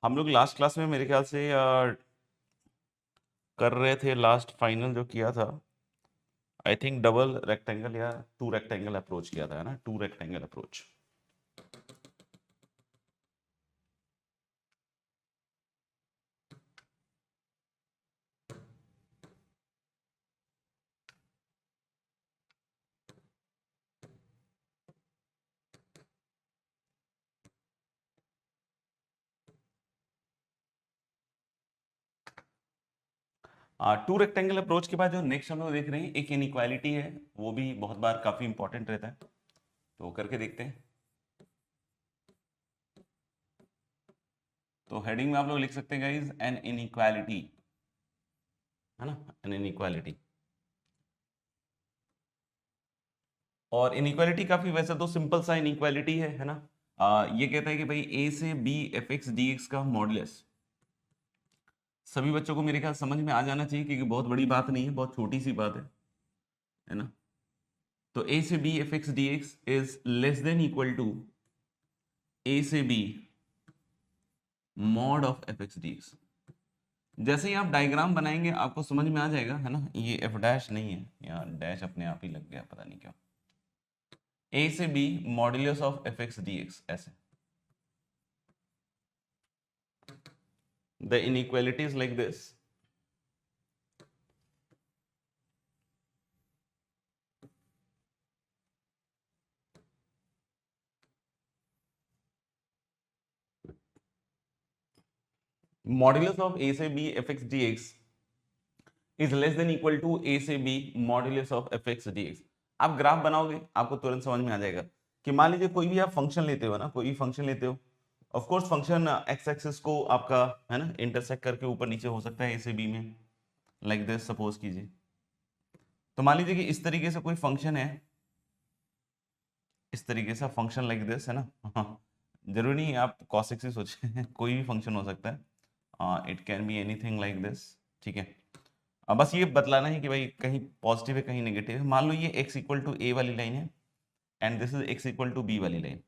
हम लोग last class में मेरे ख्याल से कर रहे थे, लास्ट फाइनल जो किया था आई थिंक डबल रेक्टेंगल या टू रेक्टेंगल अप्रोच किया था, है ना, two rectangle approach. Two rectangle approach के बाद जो नेक्स्ट हम लोग देख रहे हैं एक इनइक्वालिटी है, वो भी बहुत बार काफी इंपॉर्टेंट रहता है, तो करके देखते हैं। तो हेडिंग में आप लोग लिख सकते हैं गाइस एन इनइक्वालिटी, है ना, एन इनइक्वालिटी। और इनइक्वालिटी काफी वैसे तो सिंपल सा इनइक्वालिटी है ना। ये कहता है कि भाई ए से b f x d x का मॉडुलस। सभी बच्चों को मेरे ख्याल समझ में आ जाना चाहिए क्योंकि बहुत बड़ी बात नहीं है, बहुत छोटी सी बात है ना। तो ए से b f x d x is less than equal to a से b mod of f x d x. जैसे ही आप डायग्राम बनाएंगे आपको समझ में आ जाएगा, है ना। ये एफ डैश नहीं है, यहाँ डैश अपने आप ही लग गया, पता नहीं क्यों। ए से b modulus of f x d x, ऐसे। The inequality is like this. Modulus of a से b fx dx is less than equal to a से b modulus of fx dx। आप ग्राफ बनाओगे आपको तुरंत समझ में आ जाएगा कि मान लीजिए कोई भी आप फंक्शन लेते हो ना, कोई भी फंक्शन लेते हो, of course function x axis को आपका, है ना, इंटरसेक्ट करके ऊपर नीचे हो सकता है ए से बी में, लाइक दिस सपोज कीजिए। तो मान लीजिए कि इस तरीके से कोई फंक्शन है, इस तरीके से फंक्शन लाइक दिस, है ना। जरूरी नहीं आप cos x ही सोचें, कोई भी फंक्शन हो सकता है, it can be anything like this, ठीक है। अब बस ये बतलाना है कि भाई कहीं पॉजिटिव है कहीं नेगेटिव है। मान लो ये x इक्वल टू ए वाली लाइन है and this is x equal to b वाली line,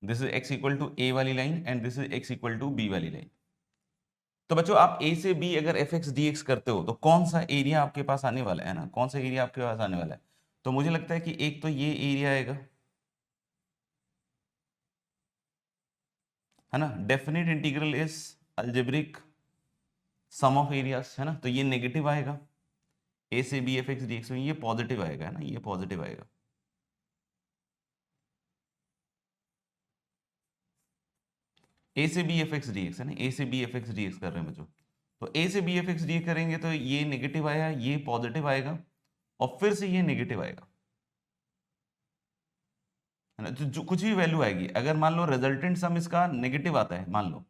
this is x equal to a वाली line and this is x equal to b वाली लाइन। तो बच्चों आप a से b अगर एफ एक्स डी एक्स करते हो तो कौन सा एरिया आपके पास आने वाला है ना, कौन सा एरिया आपके पास आने वाला है। तो मुझे लगता है कि एक तो ये एरिया आएगा, है ना। Definite integral is algebraic sum of areas, है ना। तो ये नेगेटिव आएगा ए से b f x d x में, ये पॉजिटिव आएगा, है ना, ये पॉजिटिव आएगा। ए से b f x d x, है ना, ए से b f x d x कर रहे हैं बच्चों। तो ए से बी एफ एक्स डी करेंगे तो ये नेगेटिव आया, ये पॉजिटिव आएगा और फिर से ये नेगेटिव आएगा, है ना। जो कुछ भी वैल्यू आएगी, अगर मान लो रिजल्टेंट सम इसका नेगेटिव आता है मान लो,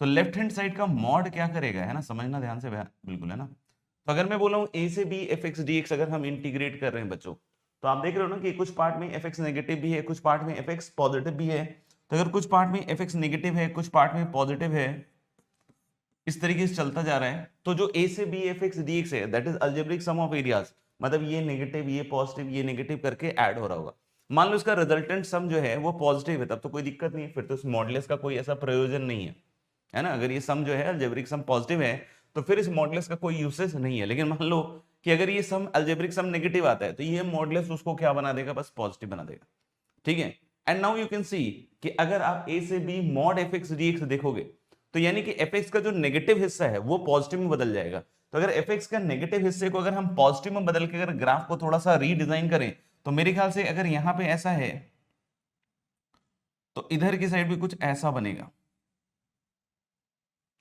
तो लेफ्ट हैंड साइड का मॉड क्या करेगा, है ना, समझना ध्यान से बिल्कुल, है ना। तो अगर मैं बोला हूं ए से b f x d x अगर हम इंटीग्रेट कर रहे हैं बच्चों, तो आप देख रहे हो ना कि कुछ पार्ट में एफ एक्स नेगेटिव भी है, कुछ पार्ट में एफ एक्स पॉजिटिव भी है। तो अगर कुछ पार्ट में एफ एक्स नेगेटिव है, कुछ पार्ट में पॉजिटिव है, इस तरीके से चलता जा रहा है, तो जो ए से b f x d x है that is algebraic sum of areas, मतलब ये नेगेटिव ये पॉजिटिव ये नेगेटिव करके ऐड हो रहा होगा। मान लो इसका रिजल्टेंट सम जो है वो पॉजिटिव है, तब तो कोई दिक्कत नहीं है, फिर तो इस मॉडुलस का कोई ऐसा प्रयोजन नहीं है ना। अगर ये सम जो है अलजेब्रिक सम पॉजिटिव है तो फिर इस मॉडुलस का कोई यूसेज नहीं है। लेकिन मान लो कि अगर ये सम अलजेब्रिक सम नेगेटिव आता है तो ये मॉडुलस उसको क्या बना देगा, बस पॉजिटिव बना देगा, ठीक है। And now you can see कि अगर आप ए से b mod f x d x देखोगे तो यानी कि एफ एक्स का जो नेगेटिव हिस्सा है वो पॉजिटिव में बदल जाएगा। तो अगर एफ एक्स का नेगेटिव हिस्से को अगर हम पॉजिटिव में बदल के अगर ग्राफ को थोड़ा सा रीडिजाइन करें तो मेरे ख्याल से अगर यहां पे ऐसा है तो इधर की साइड भी कुछ ऐसा बनेगा,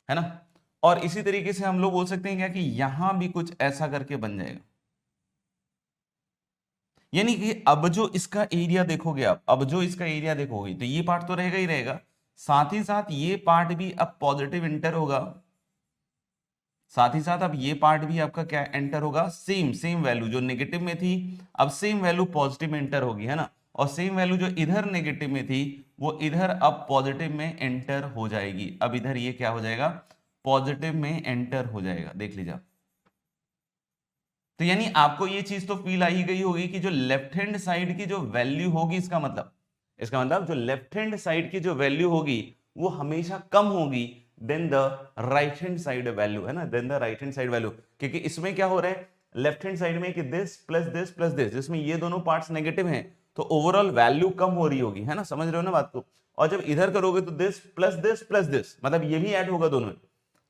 है ना। और इसी तरीके से हम लोग बोल सकते हैं क्या कि यहां भी कुछ ऐसा करके बन जाएगा। यानी कि अब जो इसका एरिया देखोगे आप, अब जो इसका एरिया देखोगे तो ये पार्ट तो रहेगा ही रहेगा, साथ ही साथ ये पार्ट भी अब पॉजिटिव एंटर होगा, साथ ही साथ अब ये पार्ट भी आपका क्या एंटर होगा, सेम सेम वैल्यू जो नेगेटिव में थी अब सेम वैल्यू पॉजिटिव में एंटर होगी, है ना। और सेम वैल्यू जो इधर नेगेटिव में थी वो इधर अब पॉजिटिव में एंटर हो जाएगी। अब इधर ये क्या हो जाएगा, पॉजिटिव में एंटर हो जाएगा, देख लीजिए। तो यानी आपको ये चीज तो फील आई गई होगी कि जो लेफ्ट हैंड साइड की जो वैल्यू होगी, इसका मतलब जो लेफ्ट हैंड साइड की जो वैल्यू होगी वो हमेशा कम होगी than the right hand side value, है ना, than the right hand side value, क्योंकि इसमें क्या हो रहा है, लेफ्ट हैंड साइड में कि this plus this plus this, जिसमें ये दोनों पार्ट्स नेगेटिव हैं, तो ओवरऑल वैल्यू कम हो रही होगी, है ना, समझ रहे हो ना बात को। और जब इधर करोगे तो दिस प्लस दिस, मतलब ये भी ऐड होगा दोनों,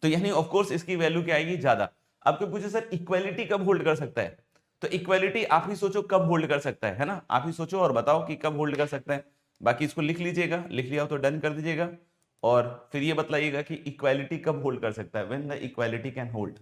तो यानी ऑफ कोर्स इसकी वैल्यू क्या आएगी, ज्यादा। आपको पूछे सर इक्वालिटी कब होल्ड कर सकता है, तो इक्वालिटी आप ही सोचो कब होल्ड कर सकता है ना, आप ही सोचो और बताओ कि कब होल्ड कर सकता है। बाकी इसको लिख लीजिएगा, लिख लिया हो तो डन कर दीजिएगा, और फिर ये बतलाइएगा कि इक्वालिटी कब होल्ड कर सकता है, when the equality can hold.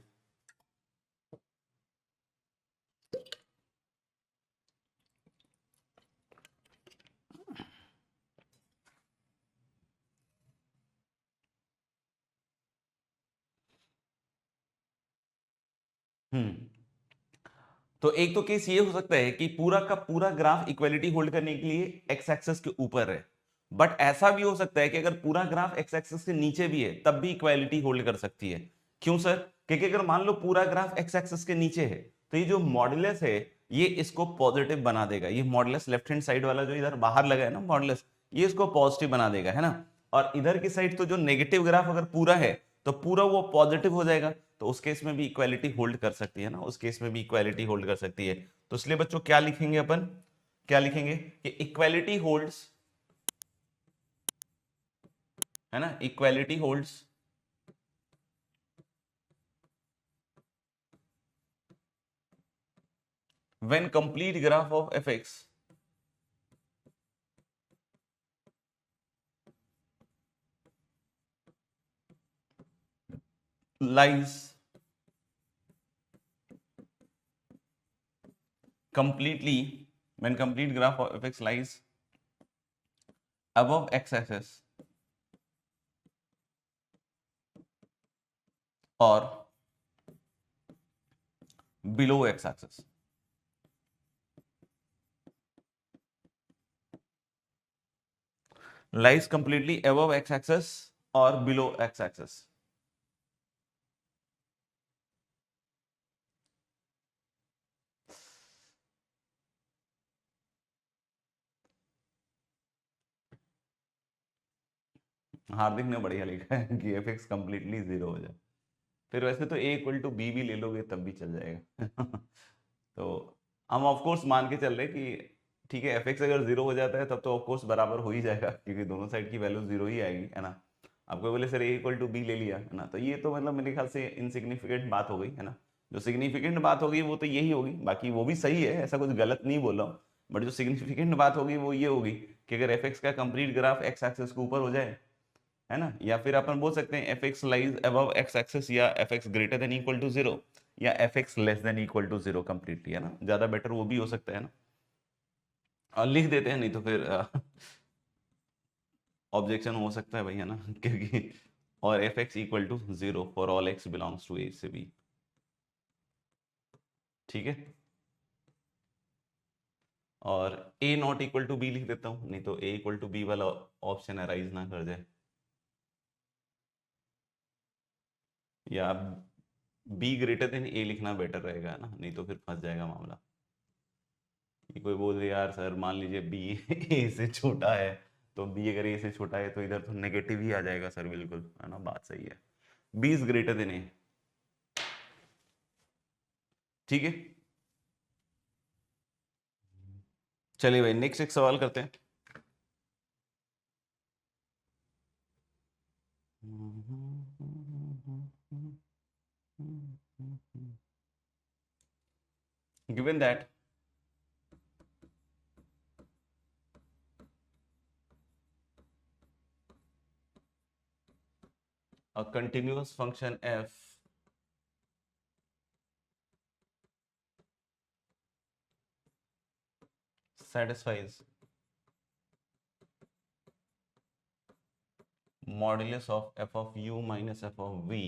तो एक तो केस ये हो सकता है कि पूरा का पूरा ग्राफ इक्वालिटी होल्ड करने के लिए एक्स एक्सिस के ऊपर है, बट ऐसा भी हो सकता है कि अगर पूरा ग्राफ एक्स एक्सिस के नीचे भी है तब भी इक्वालिटी होल्ड कर सकती है। क्यों सर, क्योंकि अगर मान लो पूरा ग्राफ एक्स एक्सिस के नीचे है तो ये जो मॉडुलस है ये इसको पॉजिटिव बना देगा, ये मॉडुलस लेफ्ट हैंड साइड वाला जो इधर बाहर लगा है ना मॉडुलस, ये इसको पॉजिटिव बना देगा, है ना। और इधर की साइड तो जो नेगेटिव ग्राफ अगर पूरा है तो पूरा वो पॉजिटिव हो जाएगा, तो उस केस में भी इक्वालिटी होल्ड कर सकती है ना, उस केस में भी इक्वालिटी होल्ड कर सकती है। तो इसलिए बच्चों क्या लिखेंगे अपन, क्या लिखेंगे कि इक्वालिटी होल्ड्स, है ना, equality holds when complete graph of fx lies completely, when complete graph of fx lies above x axis or below x axis। lies completely above x axis or below x axis। हार्दिक ने बढ़िया लिखा है कि fx completely zero हो जाए, फिर वैसे तो a इक्वल टू बी भी ले लोगे तब भी चल जाएगा। तो हम ऑफ कोर्स मान के चल रहे कि ठीक है fx अगर जीरो हो जाता है तब तो ऑफ कोर्स बराबर हो ही जाएगा, क्योंकि दोनों साइड की वैल्यू जीरो ही आएगी, है ना। आपको बोले sir a equal to b ले लिया, है ना, तो ये तो मतलब मेरे ख्याल से इनसिग्निफिकेंट बात हो गई, है ना। जो सिग्निफिकेंट बात होगी वो तो यही होगी, बाकी वो भी सही है, ऐसा कुछ गलत नहीं बोल रहा हूँ, बट जो सिग्निफिकेंट बात होगी वो ये होगी कि अगर एफ का कंप्लीट ग्राफ एक्स एक्सिस के ऊपर हो जाए, है ना, या फिर अपन बोल सकते हैं f x lies above x axis, या f x greater than equal to zero, या f x less than equal to zero completely, है ना, ज्यादा बेटर वो भी हो सकता है ना। और लिख देते हैं, नहीं तो फिर ऑब्जेक्शन हो सकता है भाई, है ना, क्योंकि और f x equal to zero for all x belongs to a से बी, ठीक है। और a not equal to b लिख देता हूं, नहीं तो ए इक्वल टू बी वाला ऑप्शन अराइज ना कर जाए, या बी ग्रेटर देन ए लिखना बेटर रहेगा ना, नहीं तो फिर फंस जाएगा मामला। कि कोई बोल दे यार सर मान लीजिए बी ए से छोटा है, तो बी अगर ए से छोटा है तो इधर तो नेगेटिव ही आ जाएगा सर, बिल्कुल, है ना, बात सही है, बी इज ग्रेटर देन ए, ठीक है। चलिए भाई नेक्स्ट एक सवाल करते हैं। Given that a continuous function f satisfies modulus of f of u minus f of v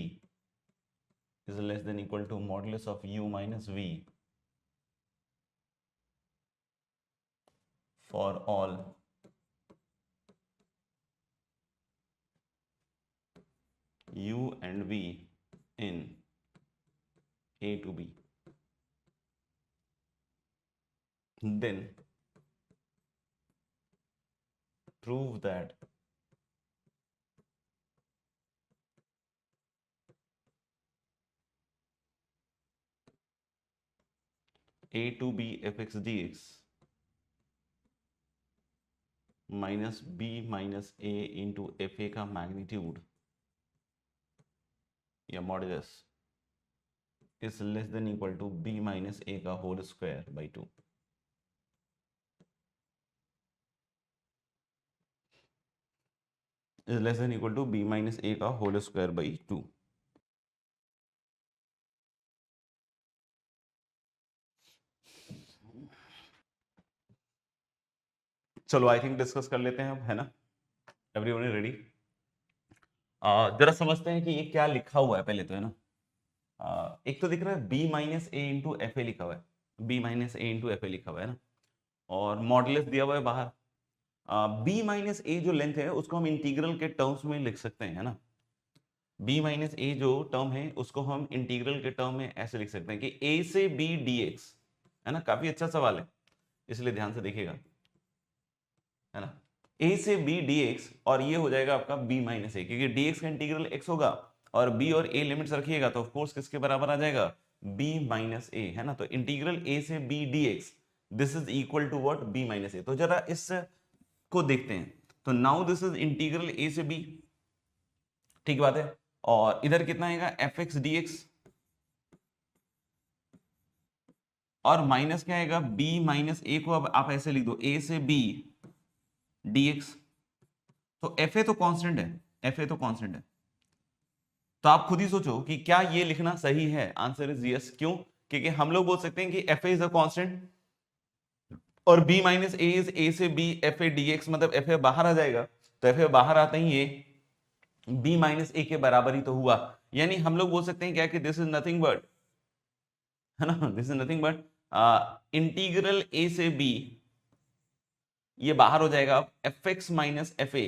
is less than equal to modulus of u minus v for all u and v in a to b, then prove that a to b fx dx minus b minus a into f a का magnitude या modulus is less than equal to b minus a का whole square by 2। Is less than equal to b minus a का whole square by 2। चलो I think discuss कर लेते हैं अब, है ना? Everyone is ready? जरा समझते हैं कि ये क्या लिखा हुआ है पहले तो, है ना? एक तो दिख रहा है b minus a into f ए लिखा हुआ है, b minus a into f ए लिखा हुआ है ना, और मॉडुलस दिया हुआ है बाहर। b माइनस ए जो लेंथ है उसको हम इंटीग्रल के टर्म्स में लिख सकते हैं, है ना? b माइनस ए जो टर्म है उसको हम इंटीग्रल के टर्म में ऐसे लिख सकते हैं कि a से b dx, है ना? काफी अच्छा सवाल है, इसलिए ध्यान से देखिएगा, है ना? a से b dx और ये हो जाएगा आपका b माइनस ए, क्योंकि dx का इंटीग्रल x होगा और b और a लिमिट्स रखिएगा तो ऑफ कोर्स किसके बराबर आ जाएगा? b माइनस ए, है ना? तो इंटीग्रल a से b dx this is equal to what? b minus a. तो जरा इस को देखते हैं, तो now this is integral a से b, ठीक बात है, और इधर कितना आएगा? fx dx, और माइनस क्या आएगा? b माइनस ए को अब आप ऐसे लिख दो, a से b dx। तो fa तो कांस्टेंट है, fa तो कांस्टेंट है, तो आप खुद ही सोचो कि क्या ये लिखना सही है? Answer is yes. क्यों? क्योंकि हम लोग बोल सकते हैं कि fa इज अ कांस्टेंट और b minus A is a से b fa dx, मतलब fa बाहर आ जाएगा, तो fa बाहर आता ही ये b माइनस ए के बराबर ही तो हुआ। यानी हम लोग बोल सकते हैं क्या कि दिस इज नथिंग बट, है ना, this is nothing but integral a से b, ये बाहर हो जाएगा fx माइनस fa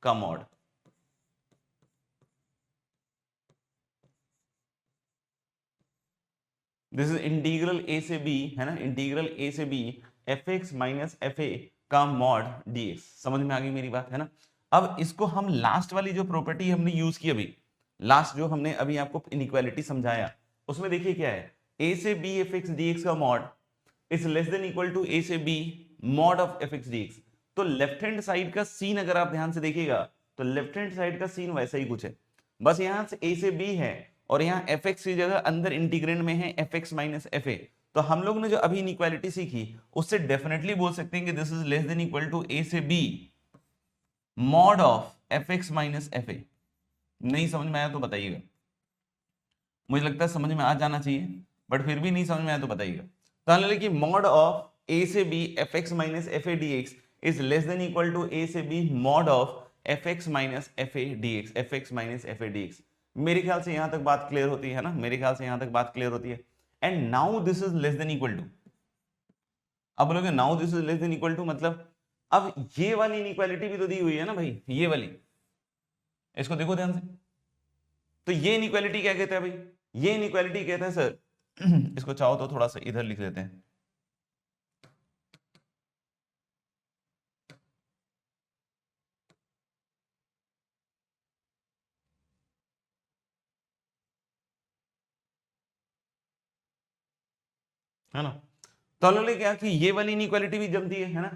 का mod. This is integral a से b, है ना, इंटीग्रल a से b fx माइनस fa का मॉड dx। समझ में आ गई मेरी बात, है ना? अब इसको हम लास्ट वाली जो प्रॉपर्टी हमने यूज की अभी, लास्ट जो हमने अभी आपको इनइक्वालिटी समझाया, उसमें देखिए क्या है? a से b fx dx का mod is less than equal to a से b mod of fx dx। तो लेफ्ट हैंड साइड का सीन अगर आप ध्यान से देखिएगा तो लेफ्ट हैंड साइड का सीन वैसा ही कुछ है, बस यहां से a से b है और यहाँ fx की जगह अंदर इंटीग्रेंड में है fx माइनस fa। तो हम लोग ने जो अभी इनइक्वालिटी सीखी उससे डेफिनेटली बोल सकते हैं कि this is less than equal to a से b mod of fx minus fa। नहीं समझ में आया तो बताइएगा, मुझे लगता है समझ में आ जाना चाहिए, बट फिर भी नहीं समझ में आया तो बताइएगा। तो मान लीजिए कि मॉड ऑफ a से b fx minus fa dx is less than equal to a से b mod of fx minus fa dx, fx minus fa dx। मेरे ख्याल से यहां तक बात क्लियर होती है ना? मेरे ख्याल से यहां तक बात क्लियर होती है। And now this is less than equal to, अब बोलोगे now this is less than equal to मतलब अब ये वाली इनइक्वालिटी भी तो दी हुई है ना भाई, ये वाली, इसको देखो ध्यान से। तो ये इनइक्वालिटी क्या कहते हैं भाई? ये इनइक्वालिटी कहते हैं सर इसको चाहो तो थोड़ा सा इधर लिख लेते हैं, है ना? तो हमने क्या कि ये वाली इनइक्वालिटी भी जमती है ना?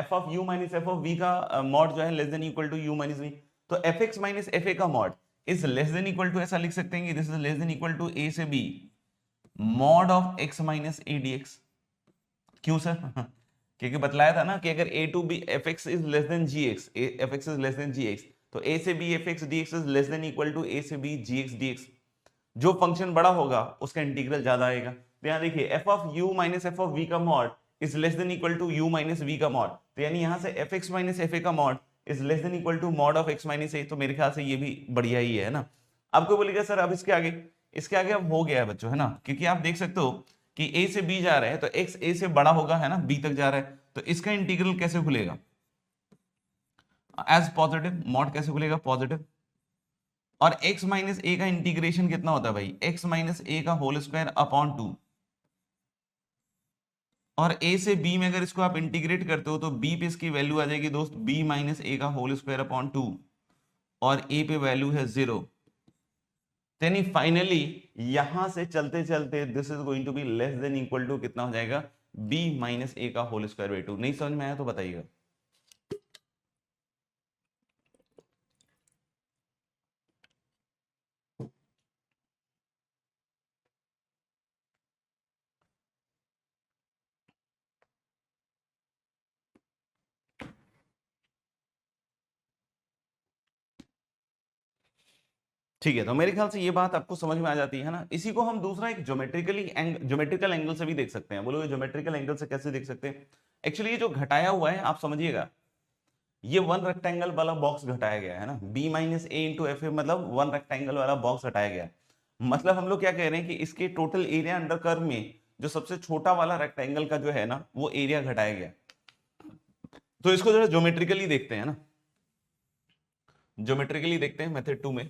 f of u minus f of v का मॉड जो है less than equal to u minus v। तो fx माइनस fa का mod is less than equal to, ऐसा लिख सकते हैं कि this is less than equal to a से b mod of x minus a dx। क्यों सर? क्योंकि बतलाया था ना कि अगर a to b fx is less than gx, fx is less than gx, तो a से b fx dx is less than equal to a से b gx dx। जो फंक्शन बड़ा होगा उसका इंटीग्रल ज्यादा आएगा। तो यहाँ देखिए f of u minus f of v का mod is less than equal to u minus v का मॉड, तो यानी यहाँ से fx माइनस fa का mod is less than equal to mod of x minus a। तो मेरे ख्याल से ये भी बढ़िया ही है ना? आपको बोलेगा सर अब इसके आगे अब हो गया है बच्चों, है ना? क्योंकि आप देख सकते हो कि a से b जा रहा है तो x a से बड़ा होगा, है ना, b तक जा रहा है, तो इसका इंटीग्रल कैसे खुलेगा? As positive. मॉड कैसे खुलेगा? पॉजिटिव। और x माइनस ए का इंटीग्रेशन कितना होता है भाई? x माइनस ए का होल स्क्वायर अपॉन 2। और a से b में अगर इसको आप इंटीग्रेट करते हो तो b पे इसकी वैल्यू आ जाएगी दोस्त b माइनस ए का होल स्क्वायर अपॉन 2 और a पे वैल्यू है 0। यानी फाइनली यहां से चलते चलते this is going to be less than equal to कितना हो जाएगा, b माइनस ए का होल स्क्वायर बाई 2। नहीं समझ में आया तो बताइएगा। ठीक है, तो मेरे ख्याल से ये बात आपको समझ में आ जाती है ना। इसी को हम दूसरा एक ज्योमेट्रिकल एंगल से भी देख सकते हैं। बोलो ज्योमेट्रिकल एंगल से कैसे देख सकते हैं? एक्चुअली ये जो घटाया हुआ है आप समझिएगा, ये वन रेक्टेंगल वाला बॉक्स घटाया गया है ना, b minus a into f ए, मतलब वन रेक्टेंगल वाला बॉक्स हटाया गया। मतलब हम लोग क्या कह रहे हैं कि इसके टोटल एरिया अंडर कर्व में जो सबसे छोटा वाला रेक्टेंगल का जो है ना वो एरिया घटाया गया। तो इसको जरा ज्योमेट्रिकली देखते हैं ना, ज्योमेट्रिकली देखते हैं मेथड 2 में।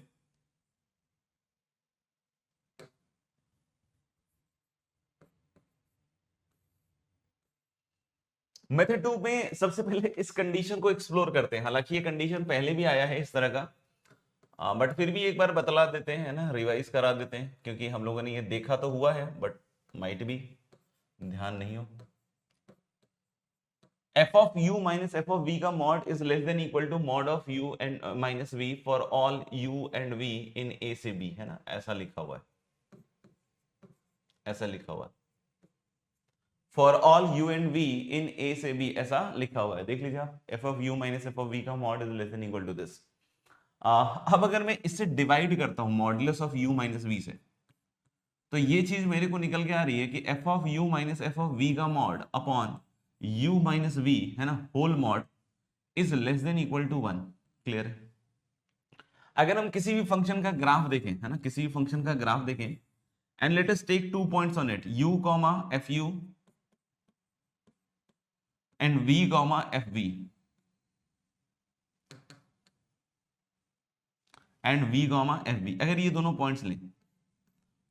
मेथड 2 में सबसे पहले इस कंडीशन को एक्सप्लोर करते हैं। हालांकि ये कंडीशन पहले भी आया है इस तरह का, बट फिर भी एक बार बतला देते हैं ना, रिवाइज करा देते हैं, क्योंकि हम लोगों ने ये देखा तो हुआ है बट माइट भी ध्यान नहीं हो। f of u minus f of v का mod is less than equal to mod of u and minus v for all u and v in a से b, है ना, ऐसा लिखा हुआ है, ऐसा लिखा हुआ है। For all u and v in a से b ऐसा लिखा हुआ है, देख लीजिए आप। f of u minus f of v का mod is less than equal to this. अब अगर मैं इससे डिवाइड करता हूं modulus of u minus v से, तो ये चीज मेरे को निकल के आ रही है कि f of u minus f of v का mod upon u minus v, है ना, whole mod is less than equal to 1। Clear है? अगर हम किसी भी फंक्शन का ग्राफ देखें, है ना, किसी भी फंक्शन का ग्राफ देखें, and let us take 2 points on it, u comma f u and v comma f v and v comma f v, अगर ये दोनों पॉइंट्स लें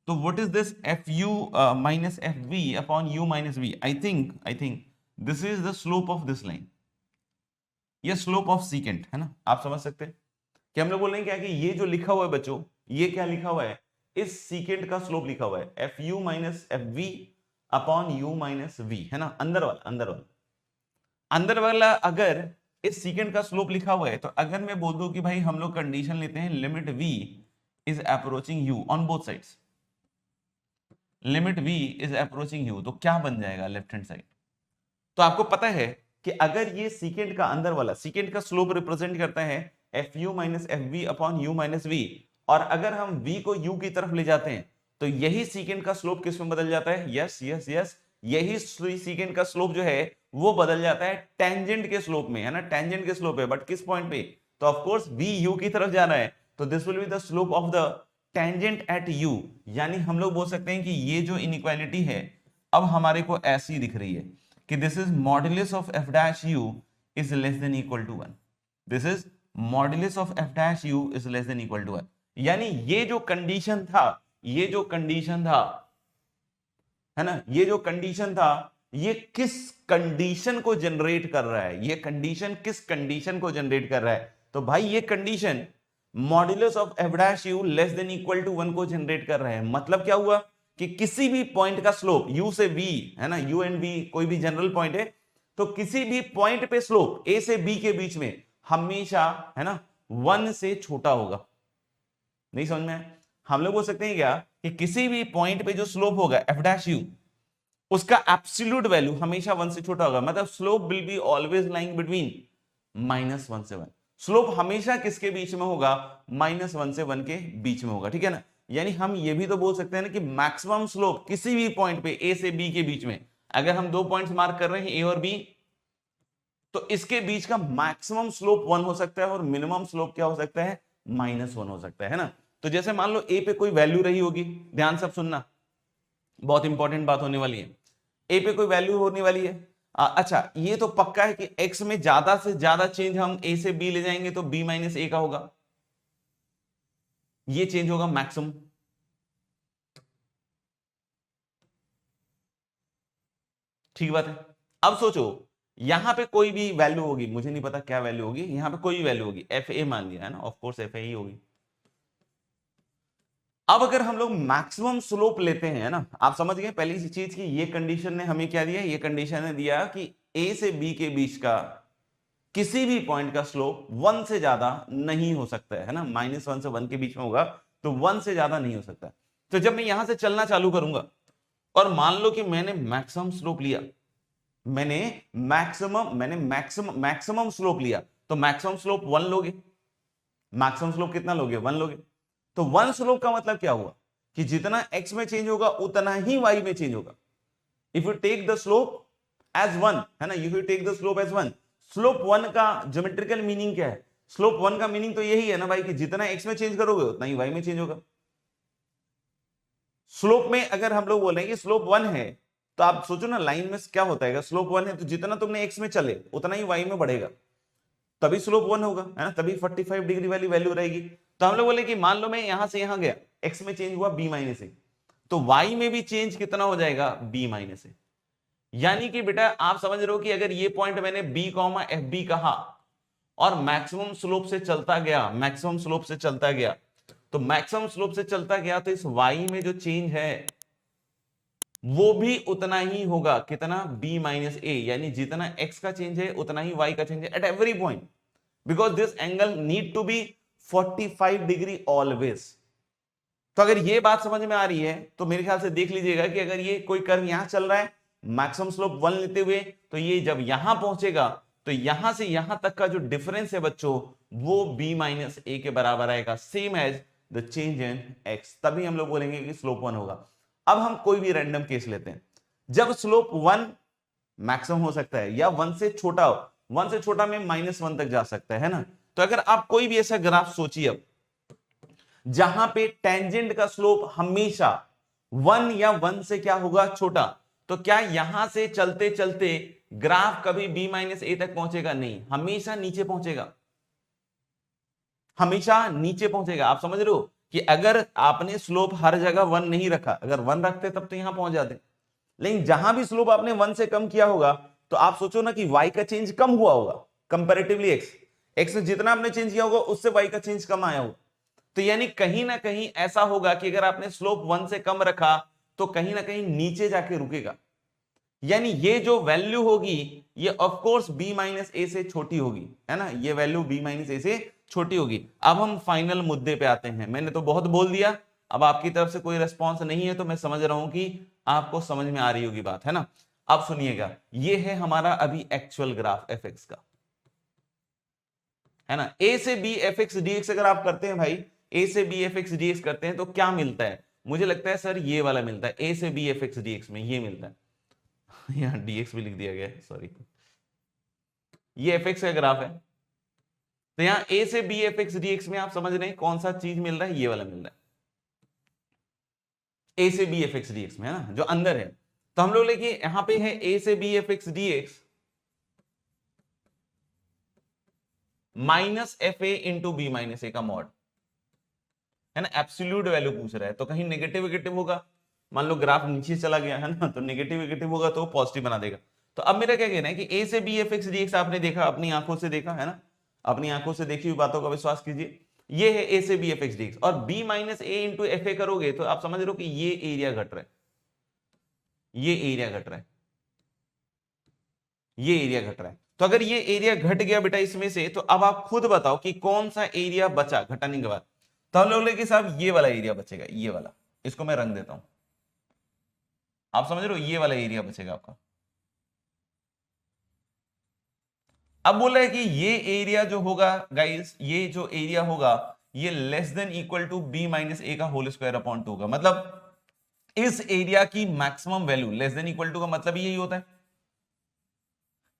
तो what is this f u minus f v upon u minus v? I think this is the slope of this line, ये slope of secant, है ना। आप समझ सकते हैं कि हम लोग बोल रहे हैं क्या कि ये जो लिखा हुआ है बच्चों, ये क्या लिखा हुआ है, इस सीकेंट का स्लोप लिखा हुआ है f u minus f v upon u minus v, है ना, अंदर वाला अंदर वाला अगर इस सीकेंट का स्लोप लिखा हुआ है, तो अगर मैं बोल दूं कि भाई हम लोग कंडीशन लेते हैं limit v is approaching u on both sides, limit v is approaching u, तो क्या बन जाएगा लेफ्ट हैंड साइड? तो आपको पता है कि अगर ये सीकेंट का अंदर वाला सीकेंट का स्लोप रिप्रेजेंट करता है f u minus f v upon u minus v, और अगर हम v को u की तरफ ले जाते हैं तो यही सीकेंट का स्लोप किस में बदल जाता है? यस यस यस, यही सीकेंट का स्लोप जो है वो बदल जाता है टेंजेंट के स्लोप में, है ना, टेंजेंट के स्लोप है, बट किस पॉइंट पे? तो ऑफ कोर्स v u की तरफ जाना है, तो this will be the slope of the tangent at u। यानी हम लोग बोल सकते हैं कि ये जो इनइक्वालिटी है अब हमारे को ऐसी दिख रही है कि this is modulus of f dash u is less than equal to 1। This is modulus of f dash u is less than equal to 1। यानी ये जो कंडीशन था, ये जो कंडीशन था, है ना, ये जो कंडीशन था, ये किस कंडीशन को जनरेट कर रहा है? ये कंडीशन किस कंडीशन को जनरेट कर रहा है? तो भाई ये condition modulus of f dash u less than equal to 1 को जनरेट कर रहा है। मतलब क्या हुआ कि किसी भी पॉइंट का स्लोप u से v, है ना, u एंड v कोई भी जनरल पॉइंट है, तो किसी भी पॉइंट पे स्लोप a से b के बीच में हमेशा, है ना, 1 से छोटा होगा। नहीं समझ में? हम लोग बोल सकते हैं क्या कि किसी भी पॉइंट पे जो स्लोप होगा f डैश u, उसका एब्सोल्यूट वैल्यू हमेशा 1 से छोटा होगा। मतलब slope will be always lying between -1 से 1। स्लोप हमेशा किसके बीच में होगा? -1 से 1 के बीच में होगा, ठीक है ना। यानी हम ये भी तो बोल सकते हैं ना कि मैक्सिमम स्लोप किसी भी पॉइंट पे a से b के बीच में, अगर हम दो पॉइंट्स मार्क कर रहे हैं a और b, तो इसके बीच का मैक्सिमम स्लोप 1 हो सकता है और मिनिमम स्लोप क्या हो सकता है? -1 हो सकता है ना। तो जैसे मान लो a पे कोई वैल्यू रही होगी, ध्यान से सुनना, बहुत इंपॉर्टेंट बात होने वाली है। a पे कोई वैल्यू होने वाली है, अच्छा ये तो पक्का है कि x में ज्यादा से ज्यादा चेंज हम a से b ले जाएंगे तो b माइनस a का होगा, ये चेंज होगा मैक्सिमम। ठीक बात है। अब सोचो यहां पे कोई भी वैल्यू होगी, मुझे नहीं पता क्या वैल्यू होगी, यहां पे कोई भी वैल्यू होगी, एफ ए मान लिया, है ना, ऑफ कोर्स एफ ए ही होगी। अब अगर हम लोग मैक्सिमम स्लोप लेते हैं ना, आप समझ गए पहली चीज की ये कंडीशन ने हमें क्या दिया, ये कंडीशन ने दिया कि ए से बी के बीच का किसी भी पॉइंट का स्लोप 1 से ज्यादा नहीं हो सकता है ना, -1 से 1 के बीच में होगा, तो 1 से ज्यादा नहीं हो सकता। तो जब मैं यहां से चलना चालू करूंगा और मान लो कि मैंने मैक्सिमम स्लोप लिया, मैंने मैक्सिमम स्लोप लिया, तो मैक्सिमम स्लोप 1 लोगे, मैक्सिमम स्लोप कितना लोगे, 1 लोगे। तो 1 स्लोप का मतलब क्या हुआ कि जितना x में चेंज होगा उतना ही y में चेंज होगा। If you take the slope as 1, है ना, if you take the slope as 1, slope 1 का ज्योमेट्रिकल मीनिंग क्या है, स्लोप 1 का मीनिंग तो यही है ना भाई कि जितना x में चेंज करोगे उतना ही y में चेंज होगा। स्लोप में अगर हम लोग बोलेंगे स्लोप 1 है, तो आप सोचो ना लाइन में क्या होता है, स्लोप 1 है तो जितना तुमने x में चले उतना ही y में बढ़ेगा, तभी स्लोप 1 होगा, है ना, तभी 45 डिग्री वाली वैल्यू रहेगी। तो हम लोग बोले कि मान लो मैं यहां से यहां गया, x में चेंज हुआ b माइनस ए, तो y में भी चेंज कितना हो जाएगा, b माइनस ए। यानी कि बेटा आप समझ रहे हो कि अगर ये पॉइंट मैंने b एफ बी कहा और मैक्सिमम स्लोप से चलता गया, मैक्सिमम स्लोप से चलता गया, तो मैक्सिमम स्लोप से चलता गया तो इस y में जो चेंज है वो भी उतना ही होगा, कितना, b माइनस ए, यानी जितना x का चेंज है उतना ही y का चेंज है at every point, because this angle need to be 45 degree always. तो अगर ये बात समझ में आ रही है तो मेरे ख्याल से देख लीजिएगा कि अगर ये कोई कर्व यहां चल रहा है मैक्सिमम स्लोप 1 लेते हुए, तो ये जब यहां पहुंचेगा तो यहां से यहां तक का जो डिफरेंस है बच्चों वो b माइनस ए के बराबर आएगा, same as the change in x, तभी हम लोग बोलेंगे कि स्लोप 1 होगा। अब हम कोई भी रैंडम केस लेते हैं, जब स्लोप 1 मैक्सिमम हो सकता है या 1 से छोटा हो, 1 से छोटा में -1 तक जा सकता है ना। तो अगर आप कोई भी ऐसा ग्राफ सोचिए अब जहां पे टेंजेंट का स्लोप हमेशा 1 या 1 से क्या होगा, छोटा, तो क्या यहां से चलते चलते ग्राफ कभी b माइनस ए तक पहुंचेगा, नहीं, हमेशा नीचे पहुंचेगा, हमेशा नीचे पहुंचेगा। आप समझ रहे हो कि अगर आपने स्लोप हर जगह 1 नहीं रखा, अगर 1 रखते तब तो यहां पहुंच जाते, लेकिन जहां भी स्लोप आपने 1 से कम किया होगा तो आप सोचो ना कि y का चेंज कम हुआ होगा कंपैरेटिवली x से जितना आपने चेंज किया होगा उससे y का चेंज कम आया होगा। तो यानी कहीं ना कहीं ऐसा होगा कि अगर आपने स्लोप 1 से कम रखा तो कहीं ना कहीं नीचे जाके रुकेगा, यानी ये जो वैल्यू होगी ये ऑफ कोर्स b माइनस ए से छोटी होगी, है ना, ये वैल्यू b माइनस ए से छोटी होगी। अब हम फाइनल मुद्दे पे आते हैं, मैंने तो बहुत बोल दिया, अब आपकी तरफ से कोई रिस्पॉन्स नहीं है तो मैं समझ रहा हूं कि आपको समझ में आ रही होगी बात, है ना। अब सुनिएगा, ये है हमारा अभी एक्चुअल ग्राफ एफ एक्स का, है ना, ए से b f x d x अगर आप करते हैं भाई, ए से b f x d x करते हैं तो क्या मिलता है, मुझे लगता है सर ये वाला मिलता है, ए से b f x d x में ये मिलता है, यहाँ dx भी लिख दिया गया है, सॉरी, ये fx का ग्राफ है, तो यहाँ a से b fx dx में आप समझ रहे हैं कौन सा चीज मिल रहा है, ये वाला मिल रहा है, a से b fx dx में, है ना, जो अंदर है। तो हम लोग लेके यहां पे है a से b fx dx minus f a into b minus a का मॉड, है ना, एब्सोल्यूट वैल्यू पूछ रहा है, तो कहीं नेगेटिव नेगेटिव होगा, मान लो ग्राफ नीचे चला गया है ना, तो नेगेटिव नेगेटिव होगा तो पॉजिटिव बना देगा। तो अब मेरा क्या कहना है कि a से b F x d x आपने देखा, अपनी आंखों से देखा, है ना, अपनी आंखों से देखी हुई बातों का विश्वास कीजिए, ये है a से b F x d x, और b minus a into f ए करोगे तो आप समझ रहे हो कि ये एरिया घट रहा है, ये एरिया घट रहा है, ये एरिया घट रहा है। तो अगर ये एरिया घट गया बेटा इसमें से, तो अब आप खुद बताओ कि कौन सा एरिया बचा घटाने के बाद। तो हम लोग लेके साहब ये वाला एरिया बचेगा, ये वाला, इसको मैं रंग देता हूं, आप समझ रहे हो, ये वाला एरिया बचेगा आपका। अब बोल रहा है कि ये एरिया जो होगा गाइस, ये जो एरिया होगा ये less than equal to b minus a का होल स्क्वायर अपॉन 2 होगा, मतलब इस एरिया की maximum value, less than equal to का मतलब यही होता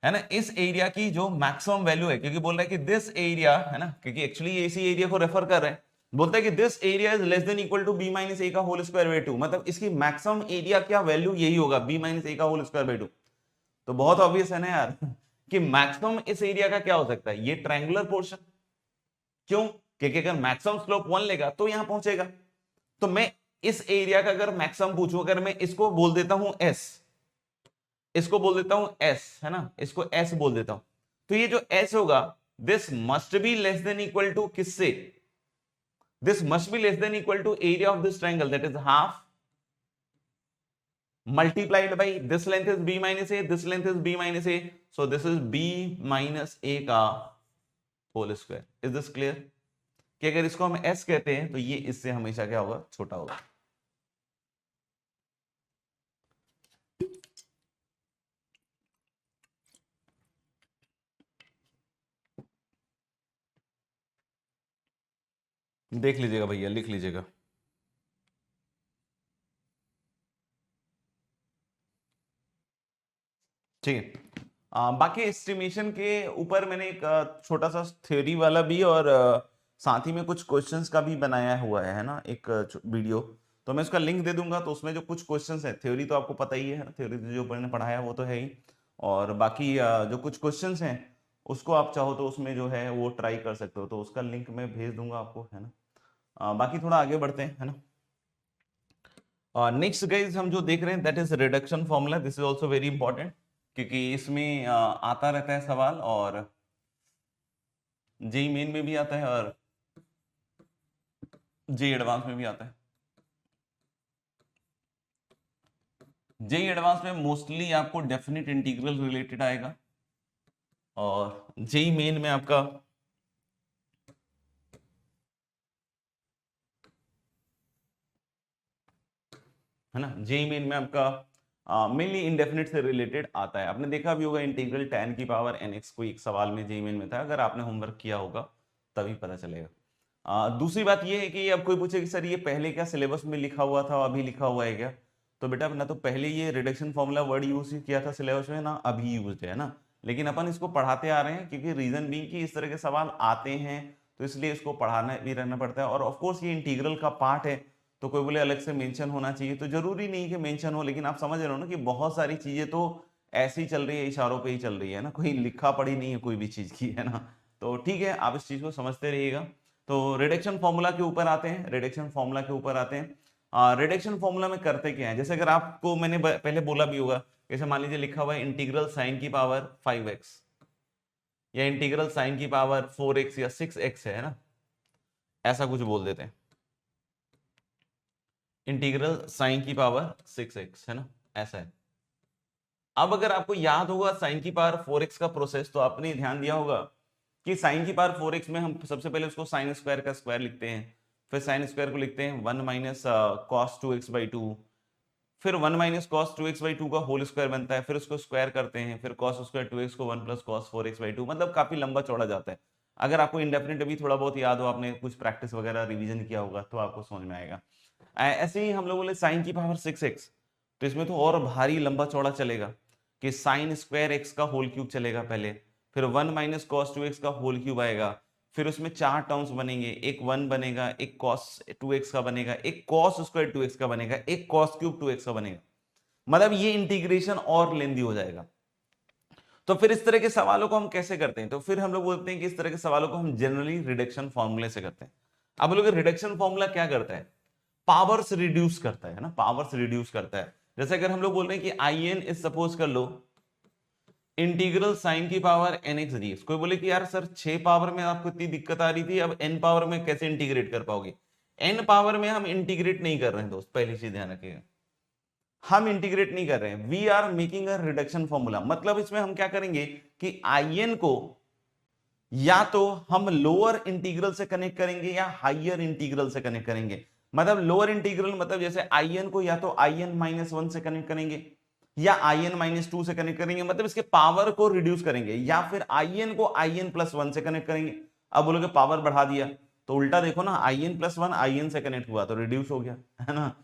है ना, इस एरिया की जो मैक्सिमम वैल्यू है, क्योंकि बोल रहा है कि दिस एरिया, है ना, क्योंकि एक्चुअली इसी एरिया को रेफर कर रहे हैं, बोलता है कि this area is less than equal to b minus a का होल स्क्वायर बाय 2, मतलब इसकी मैक्सिमम एरिया क्या वैल्यू यही होगा, बी माइनस ए का होल स्क्वायर बाय 2। तो बहुत ऑब्वियस है ना यार कि मैक्सिमम इस एरिया का क्या हो सकता है, ये ट्रायंगुलर पोर्शन, क्यों, क्योंकि अगर मैक्सिमम स्लोप 1 लेगा तो यहां पहुंचेगा। तो मैं इस एरिया का अगर मैक्सिमम पूछूं, अगर मैं इसको बोल देता हूं s, इसको बोल देता हूं s, है ना, इसको s बोल देता हूं, तो ये जो s होगा this must be less than equal to किससे, This must be less than equal to area of this triangle, that is half multiplied by this length is b minus a, this length is b minus a, so this is b minus a का whole square. Is this clear? कि अगर इसको हम s कहते हैं तो ये इससे हमेशा क्या होगा, छोटा होगा. देख लीजिएगा भैया, लिख लीजिएगा. ठीक है. बाकी एस्टिमेशन के ऊपर मैंने एक छोटा सा थ्योरी वाला भी और साथ ही में कुछ क्वेश्चंस का भी बनाया हुआ है ना, एक वीडियो. तो मैं उसका लिंक दे दूंगा. तो उसमें जो कुछ क्वेश्चंस है, थ्योरी तो आपको पता ही है, थ्योरी जो मैंने पढ़ाया वो तो है ही, और बाकी जो कुछ क्वेश्चंस हैं उसको आप चाहो तो उसमें जो है वो ट्राई कर सकते हो. तो उसका लिंक मैं भेज दूंगा आपको, है ना. बाकी थोड़ा आगे बढ़ते हैं, है ना. नेक्स्ट गाइस हम जो देख रहे हैं that is reduction formula. This is also very important, क्योंकि इसमें आता रहता है सवाल, और जेई मेन में भी आता है और जेई एडवांस में भी आता है. जेई एडवांस में मोस्टली आपको डेफिनेट इंटीग्रल रिलेटेड आएगा, और जेई मेन में आपका है ना, जेई मेन में आपका मेनली इंडेफिनिट से रिलेटेड आता है. आपने देखा भी होगा इंटीग्रल tan की पावर nx को एक सवाल में जेई मेन में था. अगर आपने होमवर्क किया होगा तभी पता चलेगा. दूसरी बात ये है कि अब कोई पूछे कि सर ये पहले क्या सिलेबस में लिखा हुआ था, अभी लिखा हुआ है क्या? तो बेटा ना तो पहले ये रिडक्शन फॉर्मूला वर्ड यूज किया था सिलेबस में, ना अभी यूज है ना. लेकिन अपन इसको पढ़ाते आ रहे हैं क्योंकि रीजन भी कि इस तरह के सवाल आते हैं, तो इसलिए इसको पढ़ाना भी रहना पड़ता है. और ऑफकोर्स ये इंटीग्रल का पार्ट है, तो कोई बोले अलग से मेंशन होना चाहिए, तो जरूरी नहीं कि मेंशन हो. लेकिन आप समझ रहे हो ना कि बहुत सारी चीजें तो ऐसी चल रही है, इशारों पे ही चल रही है ना, कोई लिखा पढ़ी नहीं है कोई भी चीज की, है ना. तो ठीक है, आप इस चीज को समझते रहिएगा. तो रिडक्शन फॉर्मूला के ऊपर आते हैं. रिडक्शन फॉर्मूला के ऊपर आते हैं. रिडक्शन फॉर्मूला में करते क्या है, जैसे अगर आपको मैंने पहले बोला भी होगा, जैसे मान लीजिए लिखा हुआ है इंटीग्रल साइन की पावर 5x या इंटीग्रल साइन की पावर 4x या 6x है ना, ऐसा कुछ बोल देते हैं. इंटीग्रल साइन की पावर 6x है ना, ऐसा है. अब अगर आपको याद होगा साइन की पावर 4x का प्रोसेस, तो आपने ध्यान दिया होगा कि साइन की पावर 4x में हम सबसे पहले उसको साइन स्क्वायर का स्क्वायर लिखते हैं, फिर साइन स्क्वायर को लिखते हैं 1 माइनस कॉस 2x/2, फिर 1 माइनस कॉस 2x/2 का होल स्क्वायर बनता है, फिर उसको स्क्वायर करते हैं, फिर कॉस स्क्वायर 2x को 1 प्लस कॉस 4x/2, मतलब काफी लंबा चौड़ा जाता है. अगर आपको इंडेफिनिट अभी थोड़ा बहुत याद हो, आपने कुछ प्रैक्टिस वगैरह रिवीजन किया होगा, तो आपको समझ में आएगा. ऐसे ही हम लोग बोले साइन की पावर 6x, तो इसमें तो और भारी लंबा चौड़ा चलेगा कि साइन स्क्वायर x का होल क्यूब चलेगा पहले, फिर 1 माइनस कॉस 2x का होल क्यूब आएगा, फिर उसमें 4 टर्म्स बनेंगे, एक 1 बनेगा, एक कॉस 2x का बनेगा, एक कॉस स्क्वायर 2x का बनेगा, एक कॉस क्यूब 2x का बनेगा. मतलब ये इंटीग्रेशन और लेंदी हो जाएगा. तो फिर इस तरह के सवालों को हम कैसे करते हैं, तो फिर हम लोग बोलते हैं कि इस तरह के सवालों को हम जनरली रिडक्शन फॉर्मूले से करते हैं. अब लोग रिडक्शन फॉर्मूला क्या करता है, पावर्स रिड्यूस करता है ना, पावर्स रिड्यूस करता है. जैसे अगर हम लोग बोल रहे हैं कि आई एन इज सपोज कर लो इंटीग्रल साइन की पावर nx dx. कोई बोले कि यार सर 6 पावर में आपको इतनी दिक्कत आ रही थी, अब n पावर में कैसे इंटीग्रेट कर पाओगे? n पावर में हम इंटीग्रेट नहीं कर रहे हैं दोस्त, पहली चीज ध्यान रखिएगा, हम इंटीग्रेट नहीं कर रहे हैं. We are making a reduction formula. मतलब इसमें हम क्या करेंगे कि आई एन को या तो हम लोअर इंटीग्रल से कनेक्ट करेंगे या हाइयर इंटीग्रल से कनेक्ट करेंगे. मतलब लोअर इंटीग्रल मतलब जैसे आई एन को या तो आई एन -1 से कनेक्ट करेंगे या आई एन -2 से कनेक्ट करेंगे, मतलब इसके पावर को रिड्यूस करेंगे, या फिर आई एन को आई एन +1 से कनेक्ट करेंगे. अब बोलोगे पावर बढ़ा दिया, तो उल्टा देखो ना, आई एन +1 आई एन से कनेक्ट हुआ तो रिड्यूस हो गया, है ना.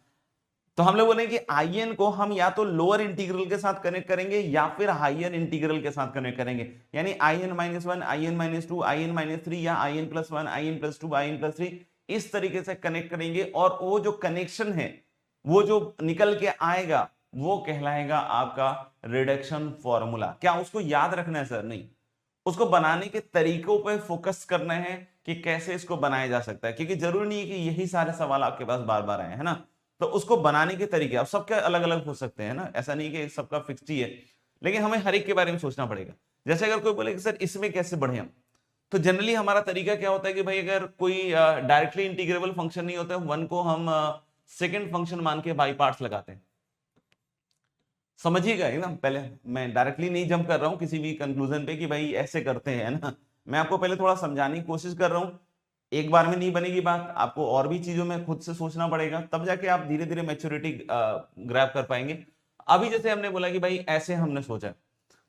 तो हम लोग बोलेंगे कि आई एन को हम या तो लोअर इंटीग्रल के साथ कनेक्ट करेंगे या फिर हाइयर इंटीग्रल के साथ कनेक्ट करेंगे. यानी I n -1 I n -2 I n -3 या I n +1 I n +2 I n +3, इस तरीके से कनेक्ट करेंगे. और वो जो कनेक्शन है वो जो निकल के आएगा वो कहलाएगा आपका रिडक्शन फॉर्मूला. क्या उसको याद रखना है सर? नहीं, उसको बनाने के तरीकों पर फोकस करना है कि कैसे इसको बनाया जा सकता है, क्योंकि जरूरी नहीं है कि यही सारे सवाल आपके पास बार बार आए, है ना. तो उसको बनाने के तरीके अब सबके अलग अलग हो सकते हैं ना, ऐसा नहीं कि सबका फिक्स ही है, लेकिन हमें हर एक के बारे में सोचना पड़ेगा. जैसे अगर कोई बोले कि सर इसमें कैसे बढ़े हम, तो जनरली हमारा तरीका क्या होता है कि भाई अगर कोई डायरेक्टली इंटीग्रेबल फंक्शन नहीं होता, वन को हम सेकंड फंक्शन मान के बाई पार्ट्स लगाते हैं। समझिएगा एकदम, पहले मैं डायरेक्टली नहीं जंप कर रहा हूं किसी भी कंक्लूजन पे कि भाई ऐसे करते हैं ना, मैं आपको पहले थोड़ा समझाने की कोशिश कर रहा हूं। एक बार में नहीं बनेगी बात, आपको और भी चीजों में खुद से सोचना पड़ेगा, तब जाके आप धीरे धीरे मैच्योरिटी ग्रैब कर पाएंगे। अभी जैसे हमने बोला कि भाई ऐसे हमने सोचा,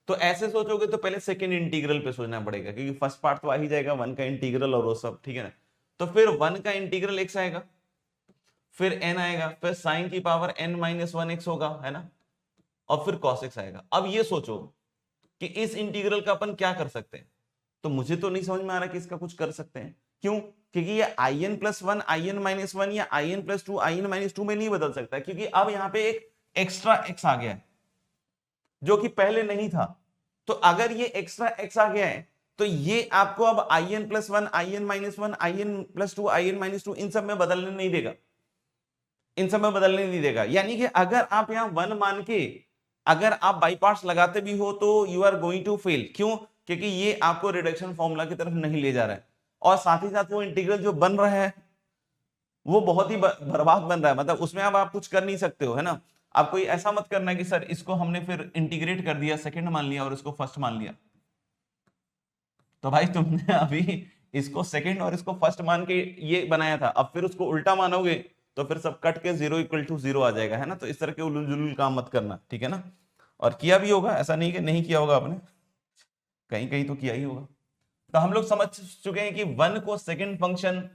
तो ऐसे सोचोगे तो पहले सेकंड इंटीग्रल पे सोचना पड़ेगा, क्योंकि फर्स्ट पार्ट तो आ ही जाएगा वन का इंटीग्रल और वो सब, ठीक है ना। तो फिर वन का इंटीग्रल एक्स आएगा, फिर एन आएगा, फिर साइन की power n minus one x होगा, है ना, और फिर cos x आएगा। अब ये सोचो कि इस इंटीग्रल का अपन क्या कर सकते हैं, तो मुझे तो नहीं समझ में आ रहा कि इसका कुछ कर सकते हैं। क्यों? क्योंकि ये in plus one, in minus one या in plus two, in minus to में नहीं बदल सकता, क्योंकि अब यहाँ पे एक एक्स्ट्रा x आ गया है जो कि पहले नहीं था। तो अगर ये एक्स्ट्रा x आ गया है तो ये आपको अब in plus one, in minus one, in plus two, in minus two इन सब में बदलने नहीं देगा, इन सब में बदलने नहीं देगा। यानी कि अगर आप यहां वन मान के अगर आप बाई पार्ट्स लगाते भी हो तो you are going to fail. क्यों? क्योंकि ये आपको रिडक्शन फॉर्मूला की तरफ नहीं ले जा रहा है, और साथ ही साथ वो इंटीग्रल जो बन रहा है वो बहुत ही बर्बाद बन रहा है, मतलब उसमें अब आप कुछ कर नहीं सकते हो, है ना। आपको ऐसा मत करना है कि सर इसको हमने फिर इंटीग्रेट कर दिया, सेकंड मान लिया और इसको फर्स्ट मान लिया। तो भाई तुमने अभी इसको सेकंड और इसको फर्स्ट मान के ये बनाया था, अब फिर उसको उल्टा मानोगे तो फिर सब कट के 0 इक्वल टू 0 आ जाएगा, है ना। तो इस तरह के उलूल जुलूल काम मत करना, ठीक है ना। और किया भी होगा, ऐसा नहीं कि नहीं किया होगा आपने, कहीं कहीं तो किया ही होगा। तो हम लोग समझ चुके हैं कि वन को सेकंड फंक्शन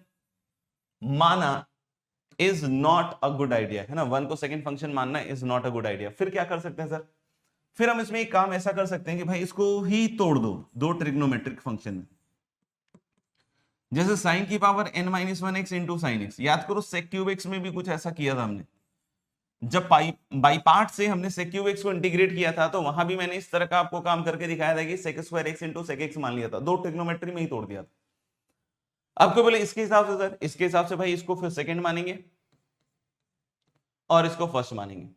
माना is not a good idea, है ना। वन को सेकंड फंक्शन मानना is not a good idea. फिर क्या कर सकते हैं सर? फिर हम इसमें एक काम ऐसा कर सकते हैं कि भाई इसको ही तोड़ दो दो ट्रिग्नोमेट्रिक फंक्शन में। जैसे साइन की power n minus one x into sine x, याद करो सेक क्यूब एक्स में भी कुछ ऐसा किया था हमने, जब बाई पार्ट से हमने सेक क्यूब एक्स को इंटीग्रेट किया था, तो वहां भी मैंने इस तरह का आपको काम करके दिखाया था कि sec square x into sec x मान लिया था, दो ट्रिग्नोमेट्री में ही तोड़ दिया था। आपको बोले इसके हिसाब से सर, इसके हिसाब से भाई इसको फिर सेकंड मानेंगे और इसको फर्स्ट मानेंगे।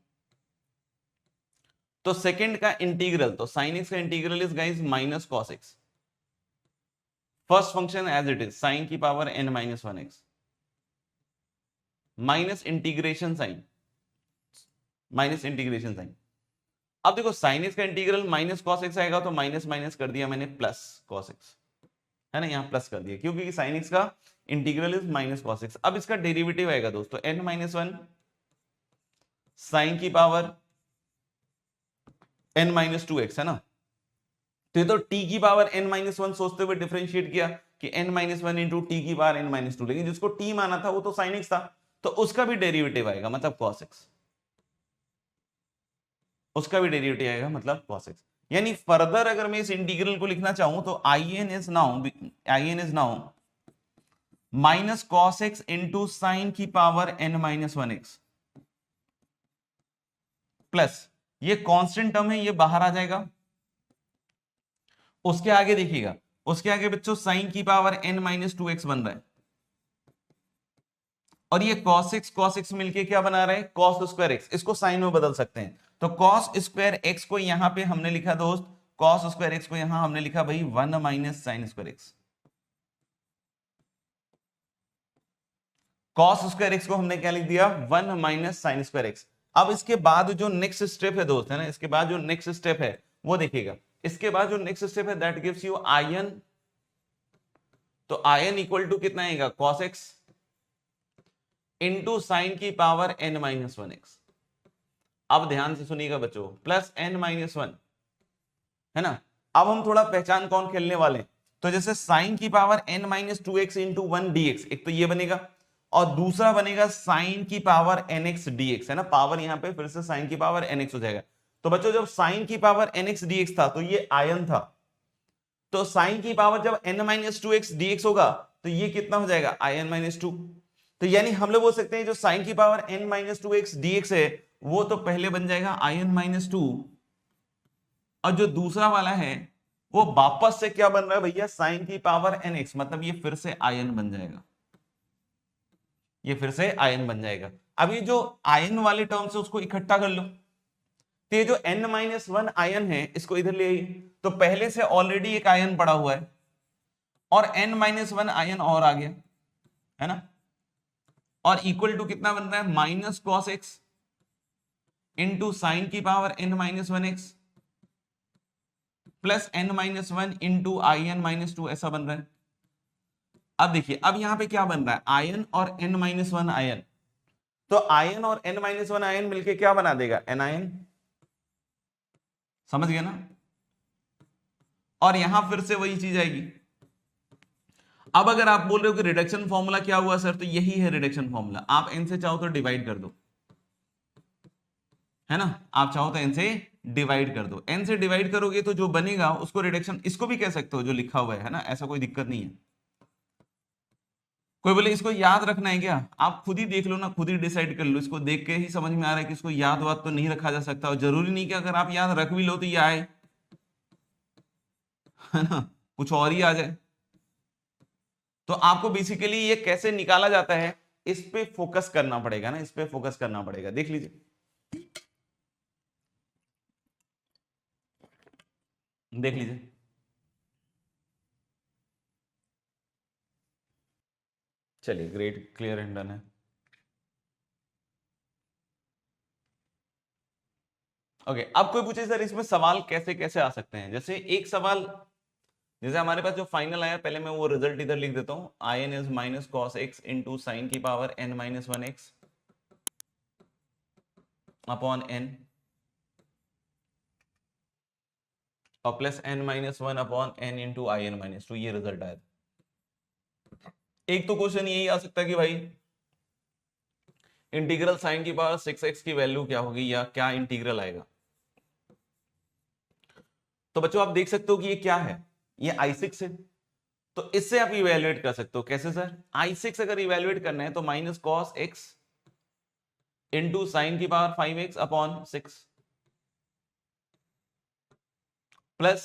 तो सेकंड का इंटीग्रल, तो साइन एक्स का integral is guys minus cos x, first function as it is sine की power n minus one x minus integration sine, minus integration sine. अब देखो साइन एक्स का इंटीग्रल माइनस कॉस एक्स आएगा, तो minus minus कर दिया मैंने plus cos x, है ना, यहां प्लस कर दिया क्योंकि साइन एक्स का integral is minus cos x. अब इसका डेरिवेटिव आएगा दोस्तों n माइनस वन साइन की power n minus two x, है ना। तो ये तो t की पावर n माइनस वन सोचते हुए डिफरेंशिएट किया कि n minus one into T की पावर n माइनस टू, लेकिन जिसको t माना था वो तो साइन एक्स था, तो उसका भी डेरिवेटिव आएगा मतलब cos x, उसका भी डेरिवेटिव आएगा मतलब cos x। यानी फर्दर अगर मैं इस इंटीग्रल को लिखना चाहूं तो in is now minus cos x into sine की power n minus one x plus ये कांस्टेंट टर्म है, ये बाहर आ जाएगा। उसके आगे देखिएगा, उसके आगे बच्चों साइन की power n minus two x बन रहा है, और ये cos x मिलके क्या बना रहा है, cos स्क्वायर एक्स। इसको साइन में बदल सकते हैं, तो cos स्क्वायर एक्स को यहां पे हमने लिखा दोस्त, cos स्क्वायर एक्स को यहां हमने लिखा भाई one minus sine square x. cos square x को हमने क्या लिख दिया, one minus sine square x. अब इसके बाद जो नेक्स्ट स्टेप है दोस्त, है ना, इसके बाद जो नेक्स्ट स्टेप है वो देखिएगा। इसके बाद जो नेक्स्ट स्टेप है दैट गिव्स यू आयन, तो आयन इक्वल टू कितना आएगा, cos x इंटू साइन की power n minus one x. अब ध्यान से सुनिएगा बच्चों, प्लस n माइनस वन, है ना। अब हम थोड़ा पहचान कौन खेलने वाले हैं, तो जैसे साइन की power n minus two x into one D x, एक तो ये बनेगा और दूसरा बनेगा साइन की पावर nx dx, है ना। पावर यहां पे फिर से साइन की पावर nx हो जाएगा। तो बच्चों जब साइन की पावर nx dx था तो ये आयन था, तो साइन की पावर जब n minus two x dx होगा तो ये कितना हो जाएगा, in माइनस टू। तो यानी हम लोग बोल सकते हैं जो साइन की power n minus two x dx है वो तो पहले बन जाएगा in माइनस टू, और जो दूसरा वाला है वो वापस से क्या बन रहा है भैया, साइन की पावर nx, मतलब ये फिर से in बन जाएगा, ये फिर से आयन बन जाएगा। अब ये जो आयन वाले टर्म से उसको इकट्ठा कर लो, तो ये जो n माइनस वन आयन है इसको इधर ले आइए, तो पहले से ऑलरेडी एक आयन पड़ा हुआ है और n-1 आयन और आ गया, है ना, और इक्वल टू कितना बन रहा है, minus cos x into sine की power n-1x plus n-1 into in-2, ऐसा बन रहा है। अब देखिए, अब यहां पे क्या बन रहा है, आयन और n-1 आयन, तो आयन और n-1 आयन मिलके क्या बना देगा, एनायन, समझ गया ना। और यहां फिर से वही चीज आएगी। अब अगर आप बोल रहे हो कि रिडक्शन फॉर्मूला क्या हुआ सर, तो यही है रिडक्शन फॉर्मूला। आप n से चाहो तो डिवाइड कर दो, है ना, आप चाहो तो n से डिवाइड कर दो। n से डिवाइड करोगे तो जो बनेगा उसको रिडक्शन, इसको भी कह सकते हो जो लिखा हुआ है ना, ऐसा कोई दिक्कत नहीं है। कोई बोले इसको याद रखना है क्या, आप खुद ही देख लो ना, खुद ही डिसाइड कर लो। इसको देख के ही समझ में आ रहा है कि इसको याद वाद तो नहीं रखा जा सकता, और जरूरी नहीं कि अगर आप याद रख भी लो तो ये आए, है ना, कुछ और ही आ जाए। तो आपको बेसिकली ये कैसे निकाला जाता है, इस पे फोकस करना पड़ेगा ना, इस पे फोकस करना पड़ेगा। देख लीजिए, देख लीजिए, चलिए ग्रेट, क्लियर एंड डन है। ओके, अब कोई पूछे सर इसमें सवाल कैसे कैसे आ सकते हैं, जैसे एक सवाल, जैसे हमारे पास जो फाइनल आया, पहले मैं वो रिजल्ट इधर लिख देता हूं, ion is minus cos x into sine की पावर n-1x अपॉन n और plus n-1 upon n into in-2, ये रिजल्ट आया। एक तो क्वेश्चन यही आ सकता है कि भाई इंटीग्रल साइन की पावर 6x की वैल्यू क्या होगी, या क्या इंटीग्रल आएगा। तो बच्चों आप देख सकते हो कि ये क्या है, ये i6 है, तो इससे आप इवेल्युएट कर सकते हो। कैसे सर, i6 अगर इवेल्युएट करना है तो minus cos x into sine की power 5x upon 6 plus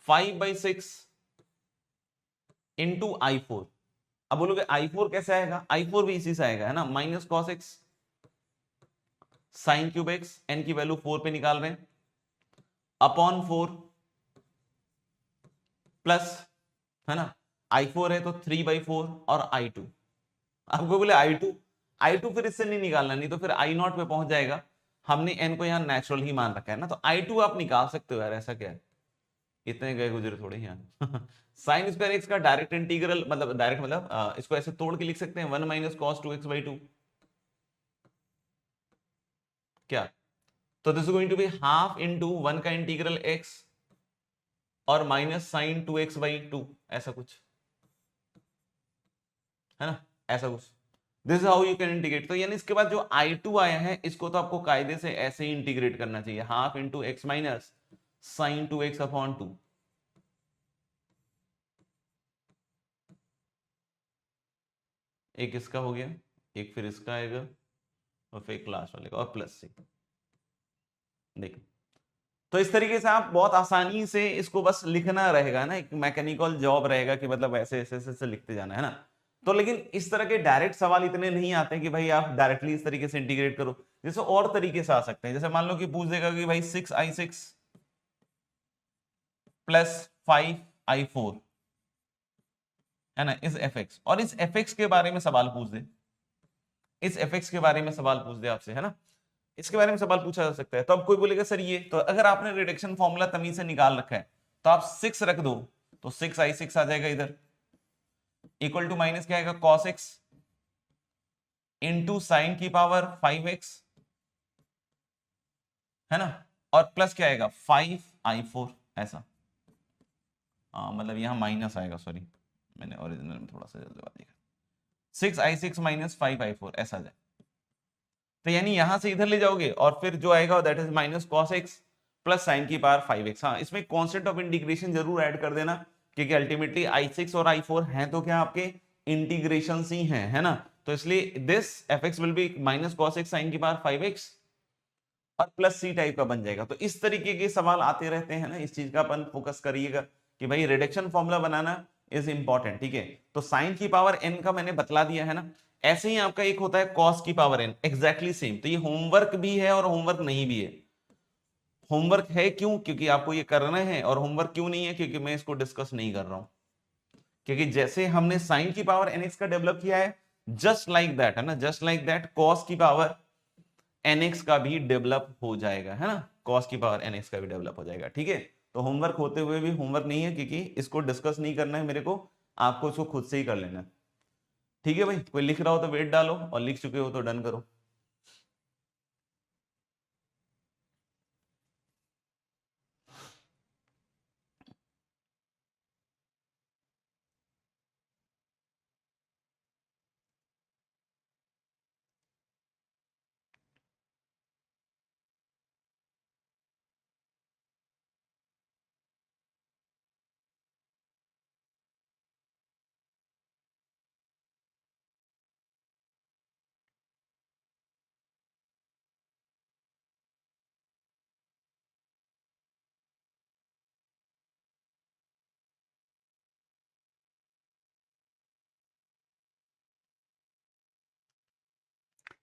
5/6 into i4। अब बोलोगे i4 कैसे आएगा, i4 भी इसी से आएगा, है ना, minus cos x sine cube x, n की वैल्यू 4 पे निकाल रहे हैं, अपॉन 4 प्लस, है ना, i4 है तो 3/4 और i2। आपको बोले i2 फिर इससे नहीं निकालना, नहीं तो फिर i0 पे पहुंच जाएगा। हमने n को यहाँ नेचुरल ही मान रखा है ना, तो i2 आप निकाल सकते हो यार, ऐसा क्या है, इतने गए गुजरे थोड़े यहाँ। साइन स्क्वायर एक्स का डायरेक्ट इंटीग्रल, मतलब डायरेक्ट मतलब इसको ऐसे तोड़ के लिख सकते हैं, 1 माइनस कॉस 2x/2, क्या, तो this is going to be half into 1 का इंटीग्रल x और माइनस साइन 2x/2, ऐसा कुछ, है ना, ऐसा कुछ। This is how you can integrate. तो यानी इसके बाद जो i2 आया है, इसको तो आपको कायदे से ऐसे ही इंटीग्रेट करना चाहिए, half into x minus sine 2x upon 2। एक इसका हो गया, एक फिर इसका आएगा, और फिर क्लास वाले का, और प्लस से। देखिए, तो इस तरीके से आप बहुत आसानी से इसको बस लिखना रहेगा ना, एक मैकेनिकल जॉब रहेगा कि मतलब ऐसे ऐसे ऐसे लिखते जाना, है ना। तो लेकिन इस तरह के डायरेक्ट सवाल इतने नहीं आते कि भाई आप डायरेक्टली इस तरीके से इंटीग्रेट करो, जैसे और तरीके से आ सकते हैं। जैसे मान लो कि पूछ देगा कि भाई 6i6 प्लस 5i4, है ना, इस fx, और इस fx के बारे में सवाल पूछ दे, इस fx के बारे में सवाल पूछ दे आपसे, है ना, इसके बारे में सवाल पूछा जा सकता है। तो अब कोई बोलेगा सर ये, तो अगर आपने रिडक्शन फॉर्मूला तमीज से निकाल रखा है तो आप 6 रख दो, तो 6i6 आ जाएगा इधर, इक्वल टू माइनस क्या आएगा, cos x इंटू साइन की पावर 5x, है ना, और प्लस क्या आएगा 5i4, ऐसा, मतलब यहां माइनस आएगा, सॉरी मैंने ओरिजिनल में थोड़ा सा जल्दबाजी कर, 6i6 माइनस 5i4, ऐसा आ जाए। तो यानी यहां से इधर ले जाओगे और फिर जो आएगा that is minus cos x plus sign की पावर 5x। हाँ, इसमें कांस्टेंट ऑफ इंटीग्रेशन जरूर ऐड कर देना, क्योंकि अल्टीमेटली i6 और i4 हैं तो क्या आपके इंटीग्रेशन ही हैं, है ना, तो इसलिए this fx will be minus cos x sine की पावर 5x और प्लस सी टाइप का बन जाएगा। तो इस तरीके के सवाल आते रहते हैं ना, इस चीज का अपन फोकस करिएगा कि भाई reduction formula banana is important, ठीक है। तो साइन की पावर n का मैंने बतला दिया, है ना। ऐसे ही आपका एक होता है कॉस की पावर n, एग्जैक्टली सेम। तो ये होमवर्क भी है और होमवर्क नहीं भी है। होमवर्क है क्यों, क्योंकि आपको ये करना है, और होमवर्क क्यों नहीं है, क्योंकि मैं इसको डिस्कस नहीं कर रहा हूं। क्योंकि जैसे हमने साइन की पावर nx का डेवलप किया है, जस्ट लाइक दैट, है ना, जस्ट लाइक दैट कॉस की पावर nx का भी डेवलप हो जाएगा, है ना, कॉस की पावर nx का भी डेवलप हो जाएगा। ठीक है, तो होमवर्क होते हुए भी होमवर्क नहीं है, क्योंकि इसको डिस्कस नहीं करना है मेरे को, आपको इसको खुद से ही कर लेना है। ठीक है भाई, कोई लिख रहा हो तो वेट डालो, और लिख चुके हो तो डन करो।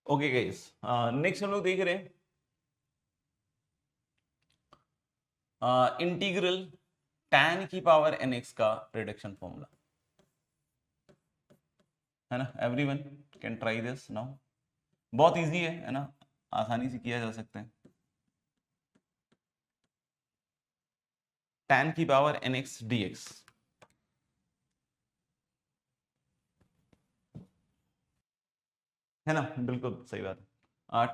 ओके गाइस, नेक्स्ट हम लोग देख रहे हैं इंटीग्रल tan की पावर nx का रिडक्शन फॉर्मूला, है ना। Everyone can try this now, बहुत इजी है ना, आसानी से किया जा सकता है। tan की पावर nx dx, है ना, बिल्कुल सही बात है।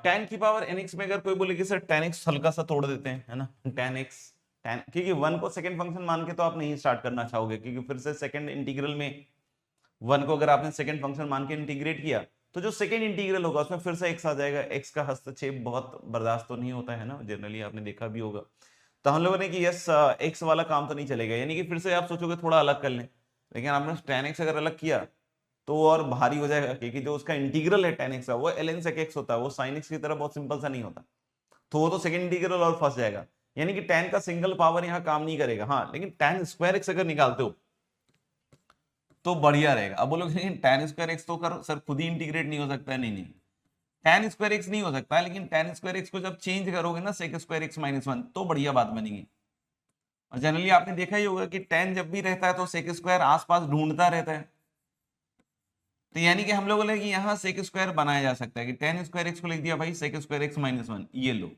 tan की पावर nx में अगर कोई बोले कि सर tan x हल्का सा तोड़ देते हैं, है ना, tan x tan, क्योंकि वन को सेकंड फंक्शन मान के तो आप नहीं स्टार्ट करना चाहोगे, क्योंकि फिर से सेकंड इंटीग्रल में वन को अगर आपने सेकंड फंक्शन मान के इंटीग्रेट किया, तो जो सेकंड इंटीग्रल होगा उसमें फिर से x आ जाएगा। x का हस्तक्षेप बहुत बर्दाश्त तो नहीं होता है ना, जनरली आपने देखा भी होगा। तो हम लोगों ने कि यस x वाला काम तो नहीं चलेगा, यानी कि फिर से आप सोचोगे थोड़ा अलग कर लें, लेकिन आपने tan x अगर अलग किया तो वो और भारी हो जाएगा, क्योंकि जो उसका इंटीग्रल है tan x का वो ln sec x होता है, वो sin x की तरह बहुत सिंपल सा नहीं होता, तो वो तो सेकंड इंटीग्रल और फंस जाएगा। यानी कि tan का सिंगल पावर यहाँ काम नहीं करेगा। हाँ, लेकिन tan स्क्वायर x अगर निकालते हो तो बढ़िया रहेगा। अब बोलोगे लेकिन tan स्क्वायर एक्स तो कर सर खुद ही इंटीग्रेट नहीं हो सकता है, नहीं नहीं, tan स्क्वायर एक्स नहीं हो सकता है, लेकिन tan स्क्वायर एक्स को जब चेंज करोगे ना sec square x minus one, तो बढ़िया बात बनेगी। और जनरली आपने देखा ही होगा कि tan जब भी रहता है तो sec स्क्वायर आसपास ढूंढता रहता है, तो यानी कि हम लोगों ने कि यहाँ sec स्क्वायर बनाया जा सकता है कि tan स्क्वायर एक्स को लिख दिया भाई sec square x minus one, ये लो,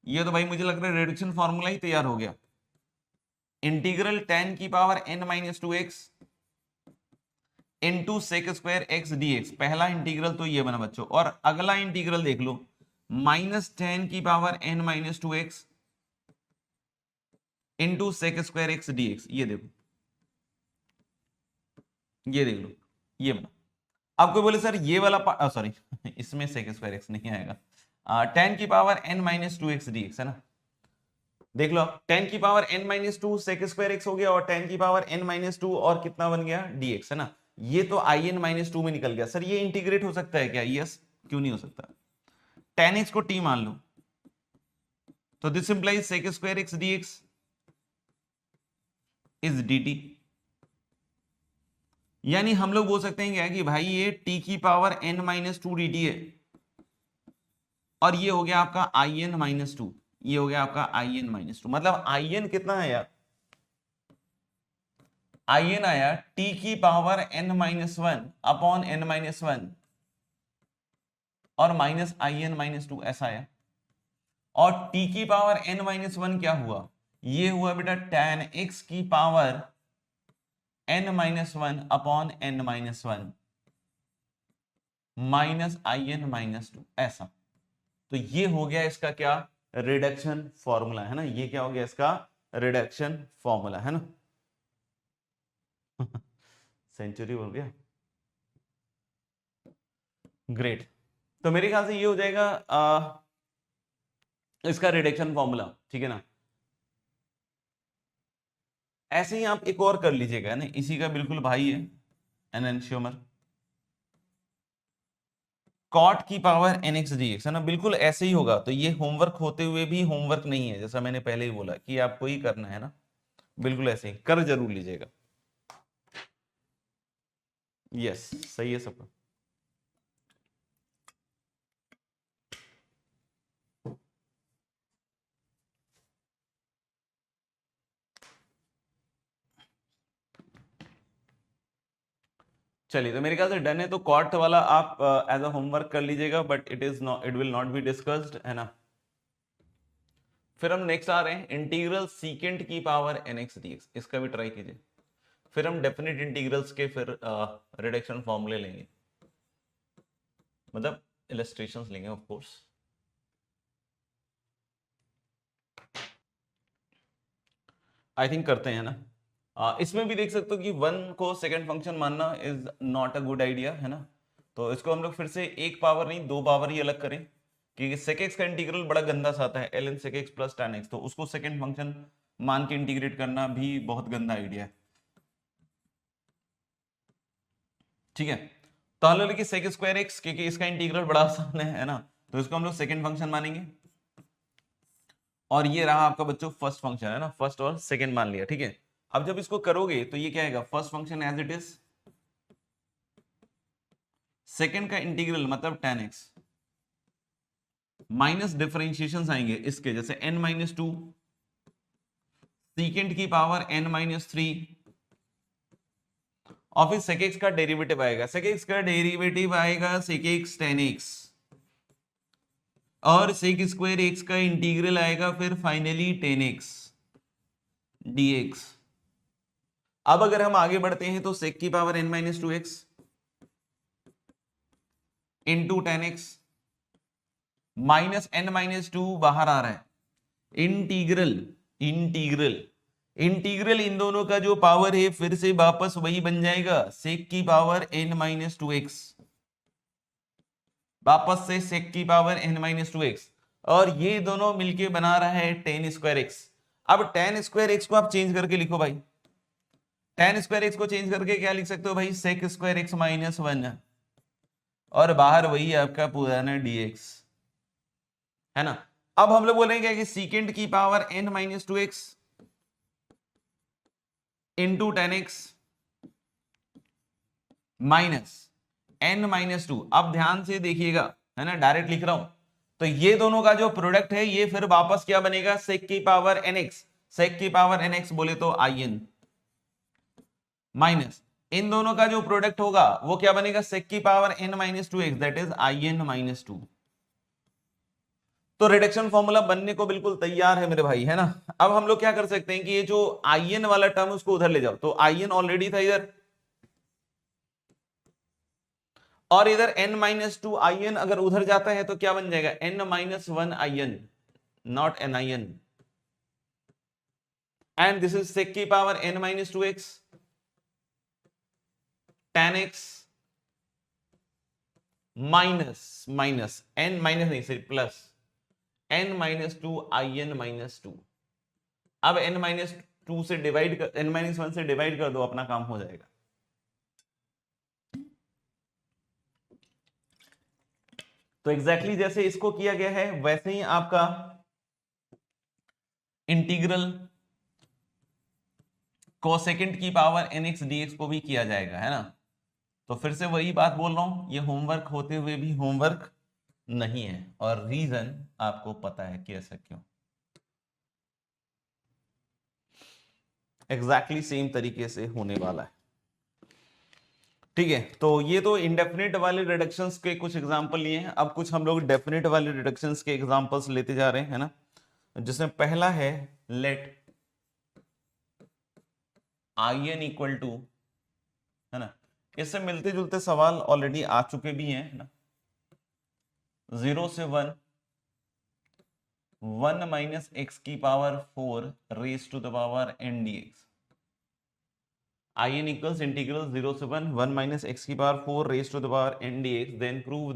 ये तो भाई मुझे लग रहा है रिडक्शन फॉर्मूला ही तैयार हो गया। इंटीग्रल tan की power n minus two x into sec square x d x, पहला इंटीग्रल तो ये बना बच्चों, और अगला इंटीग्रल देख लो -10 की power n minus two x into sec square x d x, ये देखो, ये देख लो, ये बना। आपको बोले सर ये वाला सॉरी इसमें सेक स्क्वायर एक्स नहीं आएगा, 10 की power n minus two x d x, है ना। देख लो 10 की power n minus two sec square x हो गया, और 10 की पावर n माइनस टू और कितना बन गया dx, है ना। ये तो i n माइनस टू में निकल गया। सर ये इंटीग्रेट हो सकता है क्या? यस, क्यों नहीं हो सकता। tan x को t मान लो, तो this implies sec square x dx is dt। यानी हम लोग बोल सकते हैं क्या कि भाई ये t की power n minus to dt है, और ये हो गया आपका i n माइनस टू, ये हो गया आपका i n माइनस टू। मतलब i n कितना है यार, आई एन आया t की power n minus one upon n minus one और माइनस आई एन माइनस टू, ऐसा आया। और t की पावर n माइनस वन क्या हुआ, ये हुआ बेटा tan x की power n minus one upon n minus one minus आई एन माइनस टू, ऐसा। तो ये हो गया इसका क्या, रिडक्शन फॉर्मूला, है ना। ये क्या हो गया इसका रिडक्शन फॉर्मूला, है ना। सेंचुरी बोल गया, ग्रेट। तो मेरे ख्याल से ये हो जाएगा इसका रिडक्शन फॉर्मूला, ठीक है ना। ऐसे ही आप एक और कर लीजिएगा ना, इसी का बिल्कुल भाई है एनएंशियोमर, कॉट की power n x d x, है ना, बिल्कुल ऐसे ही होगा। तो ये होमवर्क होते हुए भी होमवर्क नहीं है, जैसा मैंने पहले ही बोला कि आपको ही करना है ना, बिल्कुल ऐसे ही कर जरूर लीजिएगा। यस, सही है सबका। चलिए तो मेरे ख्याल से डन है, तो कॉट वाला आप एज अ होमवर्क कर लीजिएगा, but it will not be discussed, है ना। फिर हम नेक्स्ट आ रहे हैं इंटीग्रल सीकेंट की पावर nx dx, इसका भी ट्राई कीजिए। फिर हम डेफिनेट इंटीग्रल्स के फिर रिडक्शन फॉर्मूले लेंगे, मतलब इलस्ट्रेशंस लेंगे ऑफ कोर्स। आई थिंक करते हैं ना। इसमें भी देख सकते हो कि वन को सेकंड फंक्शन मानना is not a good idea, है ना। तो इसको हम लोग फिर से एक पावर नहीं दो पावर ही अलग करें, क्योंकि sec x का इंटीग्रल बड़ा गंदा सा आता है, ln sec x plus tan x, तो उसको सेकंड फंक्शन मान के इंटीग्रेट करना भी बहुत गंदा आइडिया है। ठीक है, तो हम लोग लिखिए sec स्क्वायर x, क्योंकि इसका इंटीग्रल बड़ा आसान है ना, तो इसको हम लोग सेकंड फंक्शन मानेंगे। और ये रहा आपका बच्चों फर्स्ट फंक्शन, है ना, फर्स्ट और सेकंड मान लिया। ठीक है, अब जब इसको करोगे तो ये क्या आएगा, first function as it is, second का इंटीग्रल मतलब tan x, माइनस डिफरेंशिएशन आएंगे इसके, जैसे n-2 सेकंड की पावर n-3, और फिर sec x का डेरिवेटिव आएगा, sec x का डेरिवेटिव आएगा sec x tan x, और sec स्क्वायर x का इंटीग्रल आएगा फिर फाइनली tan x dx। अब अगर हम आगे बढ़ते हैं तो sec की power n-2x into tan x minus n-2 बाहर आ रहा है, इंटीग्रल इंटीग्रल इंटीग्रल इन दोनों का जो पावर है फिर से वापस वही बन जाएगा, sec की पावर n-2x, वापस से sec की पावर n-2x, और ये दोनों मिलके बना रहा है tan स्क्वायर x। अब tan स्क्वायर x को आप चेंज करके लिखो भाई, tan स्क्वायर x को चेंज करके क्या लिख सकते हो भाई, sec स्क्वायर x माइनस 1, और बाहर वही आपका पुराना dx, है ना। अब हम लोग बोलेंगे कि सीकेंट की power n-2x into tan x minus n-2। अब ध्यान से देखिएगा, है ना, डायरेक्ट लिख रहा हूं, तो ये दोनों का जो प्रोडक्ट है ये फिर वापस क्या बनेगा, sec की पावर nx, sec की पावर nx बोले तो in, माइनस इन दोनों का जो प्रोडक्ट होगा वो क्या बनेगा, sec की power n-2x, that is in-2। तो रिडक्शन फॉर्मूला बनने को बिल्कुल तैयार है मेरे भाई, है ना। अब हम लोग क्या कर सकते हैं कि ये जो in वाला टर्म उसको उधर ले जाओ, तो in ऑलरेडी था इधर, और इधर n-2 in अगर उधर जाता है तो क्या बन जाएगा, n-1 in, नॉटnin, एंड दिस इज sec की power n-2x tan x minus minus n minus नहीं सिर्फ प्लस n-2 in-2। अब n-2 से डिवाइड कर, n-1 से डिवाइड कर दो, अपना काम हो जाएगा। तो एग्जैक्टली जैसे इसको किया गया है वैसे ही आपका इंटीग्रल कोसेकेंट की पावर nx dx को भी किया जाएगा, है ना। तो फिर से वही बात बोल रहा हूं, ये होमवर्क होते हुए भी होमवर्क नहीं है, और रीजन आपको पता है कि ऐसा क्यों, एग्जैक्टली सेम तरीके से होने वाला है। ठीक है, तो ये तो इंडेफिनिट वाले रिडक्शंस के कुछ एग्जांपल लिए हैं, अब कुछ हम लोग डेफिनिट वाले रिडक्शंस के एग्जांपल्स लेते जा रहे हैं, है ना, जिसमें पहला है लेट in इक्वल टू, है ना, इससे मिलते जुलते सवाल ऑलरेडी आ चुके भी हैं, है ना, 0 से 1 1 माइनस एक्स की power 4 raise to the power n dx, in equals integral 0 से 1 1 minus x की power 4 raised to the power n dx, then prove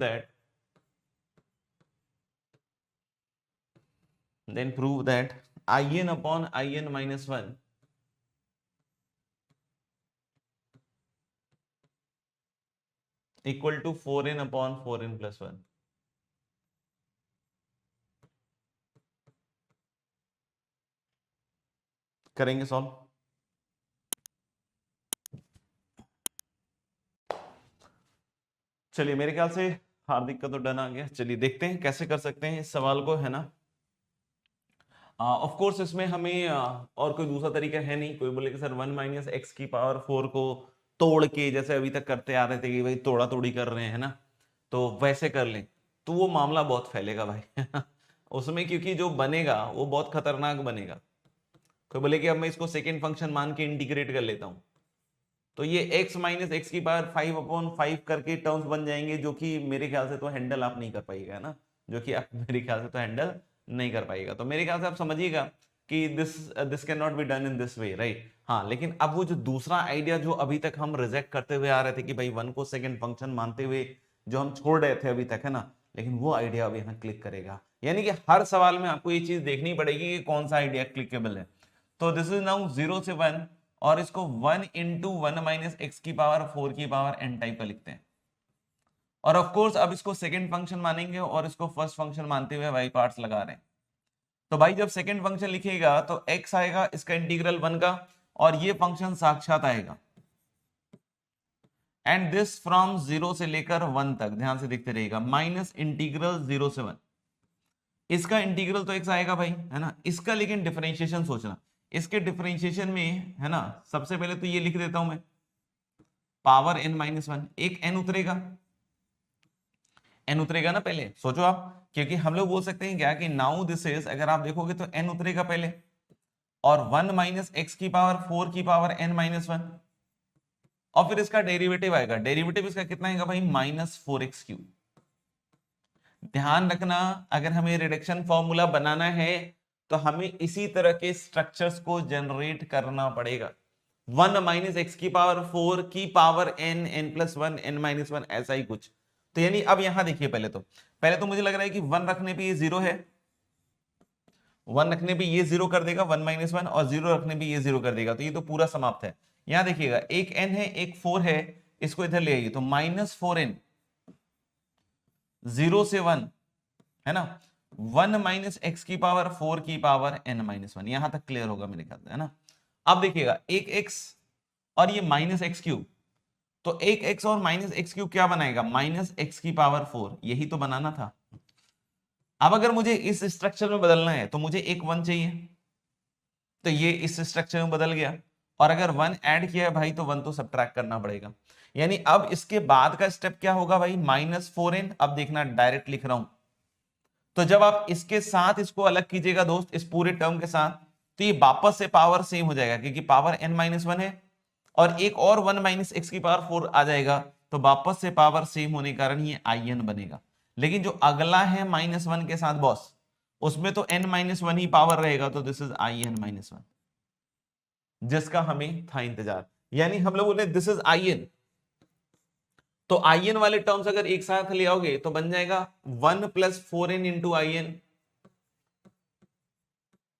that in upon in minus 1 equal to 4n upon 4n plus 1। करेंगे solve. चलिए मेरे ख्याल से हार्दिक का तो done आ गया, चलिए देखते हैं कैसे कर सकते हैं इस सवाल को, है ना। ऑफ कोर्स इसमें हमें और कोई दूसरा तरीका है नहीं, कोई बोले कि सर 1 माइनस एक्स की पावर 4 को तोड़ के, जैसे अभी तक करते आ रहे थे कि भाई तोड़ा तोड़ी कर रहे हैं ना, तो वैसे कर लें तो वो मामला बहुत फैलेगा भाई उसमें, क्योंकि जो बनेगा वो बहुत खतरनाक बनेगा। कोई बोले कि अब मैं इसको सेकेंड फंक्शन मान के इंटीग्रेट कर लेता हूं, तो ये x माइनस एक्स की पावर 5/5 करके टर्म्स बन जाएंगे, जो कि मेरे ख्याल से तो हैंडल आप नहीं कर पाइएगा ना, जो कि आप मेरे ख्याल से तो हैंडल नहीं कर पाइएगा। तो मेरे ख्याल से आप समझिएगा कि this can not be done in this way, right. हाँ, लेकिन अब वो जो दूसरा आइडिया जो अभी तक हम रिजेक्ट करते हुए आ रहे थे कि भाई वन को सेकंड फंक्शन मानते हुए जो हम छोड़ रहे थे अभी तक, है ना, लेकिन वो आइडिया अभी यहाँ क्लिक करेगा। यानी कि हर सवाल में आपको ये चीज देखनी पड़ेगी कि कौन सा आइडिया क्लिकेबल है। तो दिस इज नाउ 0 से 1, और इसको 1 इंटू 1 माइनस एक्स की पावर 4 की पावर n टाइप का लिखते हैं। और ऑफ कोर्स अब इसको सेकंड फंक्शन मानेंगे और इसको फर्स्ट फंक्शन मानते हुए वाई पार्ट्स लगा रहे हैं। तो भाई जब सेकंड फंक्शन लिखिएगा तो x आएगा इसका इंटीग्रल 1 का, और ये फंक्शन साक्षात आएगा, एंड दिस फ्रॉम 0 से लेकर 1 तक, ध्यान से देखते रहिएगा, माइनस इंटीग्रल 0 से 1। इसका इंटीग्रल तो x आएगा भाई, है ना। इसका लेकिन डिफरेंशिएशन सोचना, इसके डिफरेंशिएशन में, है ना, सबसे पहले तो ये लिख देता हूं मैं, पावर n-1, एक n उतरेगा, n उतरेगा ना पहले, सोचो आप, क्योंकि हम लोग बोल सकते हैं क्या कि नाउ दिस इज, अगर आप देखोगे तो n उतरेगा पहले, और 1 माइनस एक्स की पावर 4 की पावर n-1, और फिर इसका डेरिवेटिव आएगा। डेरिवेटिव इसका कितना आएगा भाई, -4x³। ध्यान रखना, अगर हमें रिडक्शन फॉर्मूला बनाना है तो हमें इसी तरह के स्ट्रक्चर्स को जनरेट करना पड़ेगा। 1 माइनस एक्स की पावर 4 की पावर n, n+1, n-1, ऐसा ही कुछ। तो यानी अब यहां देखिए, पहले तो मुझे लग रहा है कि 1 रखने पे ये 0 है, 1 रखने पे ये 0 कर देगा 1-1, और 0 रखने पे ये 0 कर देगा, तो ये तो पूरा समाप्त है। यहां देखिएगा, एक n है एक 4 है, इसको इधर ले आइए, तो -4n 0 से 1, है ना, 1 माइनस एक्स की पावर 4 की पावर n-1, यहां तक क्लियर होगा मेरे ख्याल से, है ना। अब देखिएगा, एक x और ये -x³, तो एक x और -x³ क्या बनाएगा, -x की पावर 4, यही तो बनाना था। अब अगर मुझे इस स्ट्रक्चर में बदलना है तो मुझे एक 1 चाहिए, तो ये इस स्ट्रक्चर में बदल गया, और अगर 1 ऐड किया है भाई तो 1 तो सब्ट्रैक्ट करना पड़ेगा। यानी अब इसके बाद का स्टेप क्या होगा भाई, -4n। अब देखना, डायरेक्ट लिख रहा हूं, तो जब आप इसके साथ इसको अलग कीजिएगा दोस्त, इस पूरे टर्म के साथ, तो ये वापस से पावर सेम हो जाएगा, क्योंकि पावर n-1 है, और एक और 1 माइनस एक्स की पावर 4 आ जाएगा, तो वापस से पावर सेम होने के कारण ये in बनेगा। लेकिन जो अगला है -1 के साथ बॉस, उसमें तो n-1 ही पावर रहेगा, तो दिस इज in-1, जिसका हमें था इंतजार। यानी हम लोग बोले दिस इज in, तो in वाले टर्म्स अगर एक साथ ले आओगे तो बन जाएगा 1 + 4n into in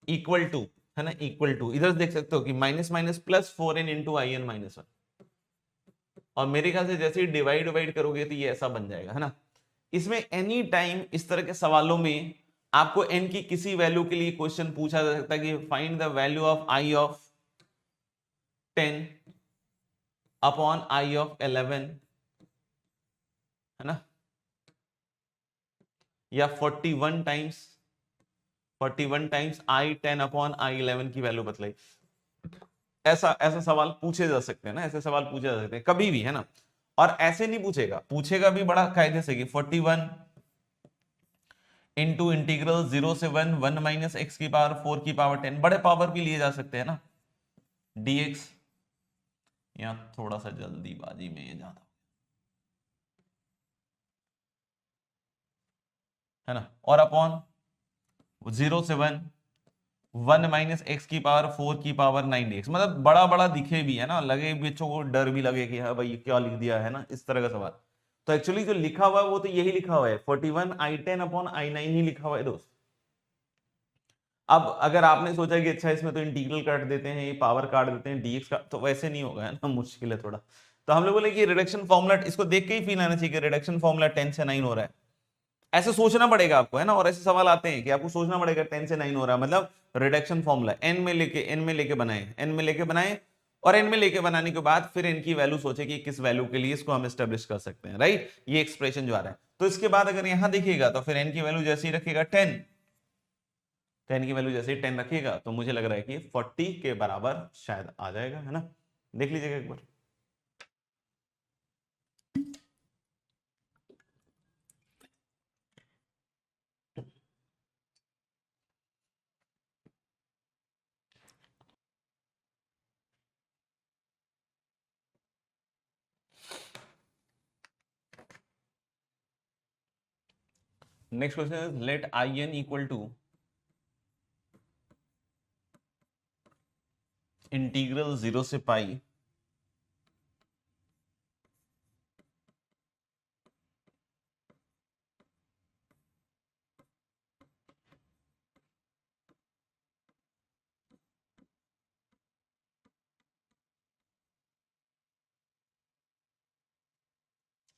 equal to, है ना, इक्वल टू, इधर देख सकते हो कि minus minus plus 4n into in-1, और मेरे ख्याल से जैसे ही डिवाइड करोगे तो ये ऐसा बन जाएगा, है ना। इसमें एनी टाइम इस तरह के सवालों में आपको n की किसी वैल्यू के लिए क्वेश्चन पूछा जा सकता है कि find the value of i of 10 upon i of 11, है ना, या 41 टाइम्स i10 अपॉन i11 की वैल्यू बतलाई। ऐसा ऐसा सवाल पूछे जा सकते हैं ना, ऐसे सवाल पूछे जा सकते हैं कभी भी, है ना। और ऐसे नहीं पूछेगा भी बड़ा कायदे से कि 41 इंटू इंटीग्रल 0 से 1 माइनस एक्स की पावर 4 की पावर 10, बड़े पावर भी लिए जा सकते हैं ना, dx। यहाँ थोड़ा सा जल्दीबाजी में ये ज्यादा, है ना, और अपॉन 0 से 1 माइनस एक्स की पावर 4 की पावर 9dx, मतलब बड़ा बड़ा दिखे भी, है ना, लगे बच्चों को डर भी लगे कि हाँ भाई ये क्या लिख दिया है ना, इस तरह का सवाल। तो एक्चुअली जो लिखा हुआ है वो तो यही लिखा हुआ है, 41 i10 अपॉन i9 ही लिखा हुआ है दोस्त। अब अगर आपने सोचा कि अच्छा इसमें तो इंटीग्रल काट देते हैं, ये पावर काट देते हैं dx का, तो वैसे नहीं होगा, है ना, मुश्किल है थोड़ा। तो हम लोग बोले कि रिडक्शन फॉर्मूला, इसको देख के ही फील आना चाहिए कि रिडक्शन फॉर्मूला 10 से 9 हो रहा है, ऐसे सोचना पड़ेगा आपको, है ना। और ऐसे सवाल आते हैं कि आपको सोचना पड़ेगा 10 से 9 हो रहा है, मतलब रिडक्शन फॉर्मूला n में लेके बनाए, और n में लेके बनाने के बाद फिर n की वैल्यू सोचे कि किस वैल्यू के लिए इसको हम एस्टेब्लिश कर सकते हैं, राइट। ये एक्सप्रेशन जो आ रहा है, तो इसके बाद अगर यहां देखिएगा तो फिर n की वैल्यू जैसे ही रखेगा 10, 10 की वैल्यू जैसे ही 10 रखेगा तो मुझे लग रहा है कि 40 के बराबर शायद आ जाएगा, है ना। देख लीजिएगा एक बार। Next question is let i n equal to integral 0 से पाई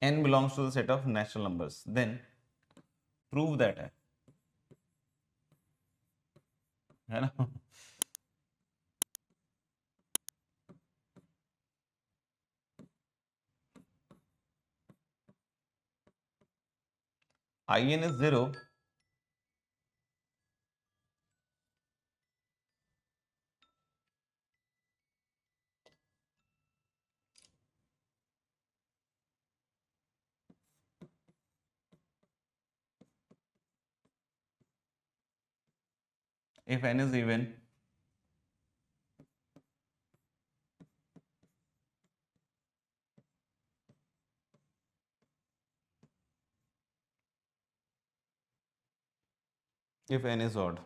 n belongs to the set of natural numbers, then prove that है ना। in is 0 if n is even, if n is odd।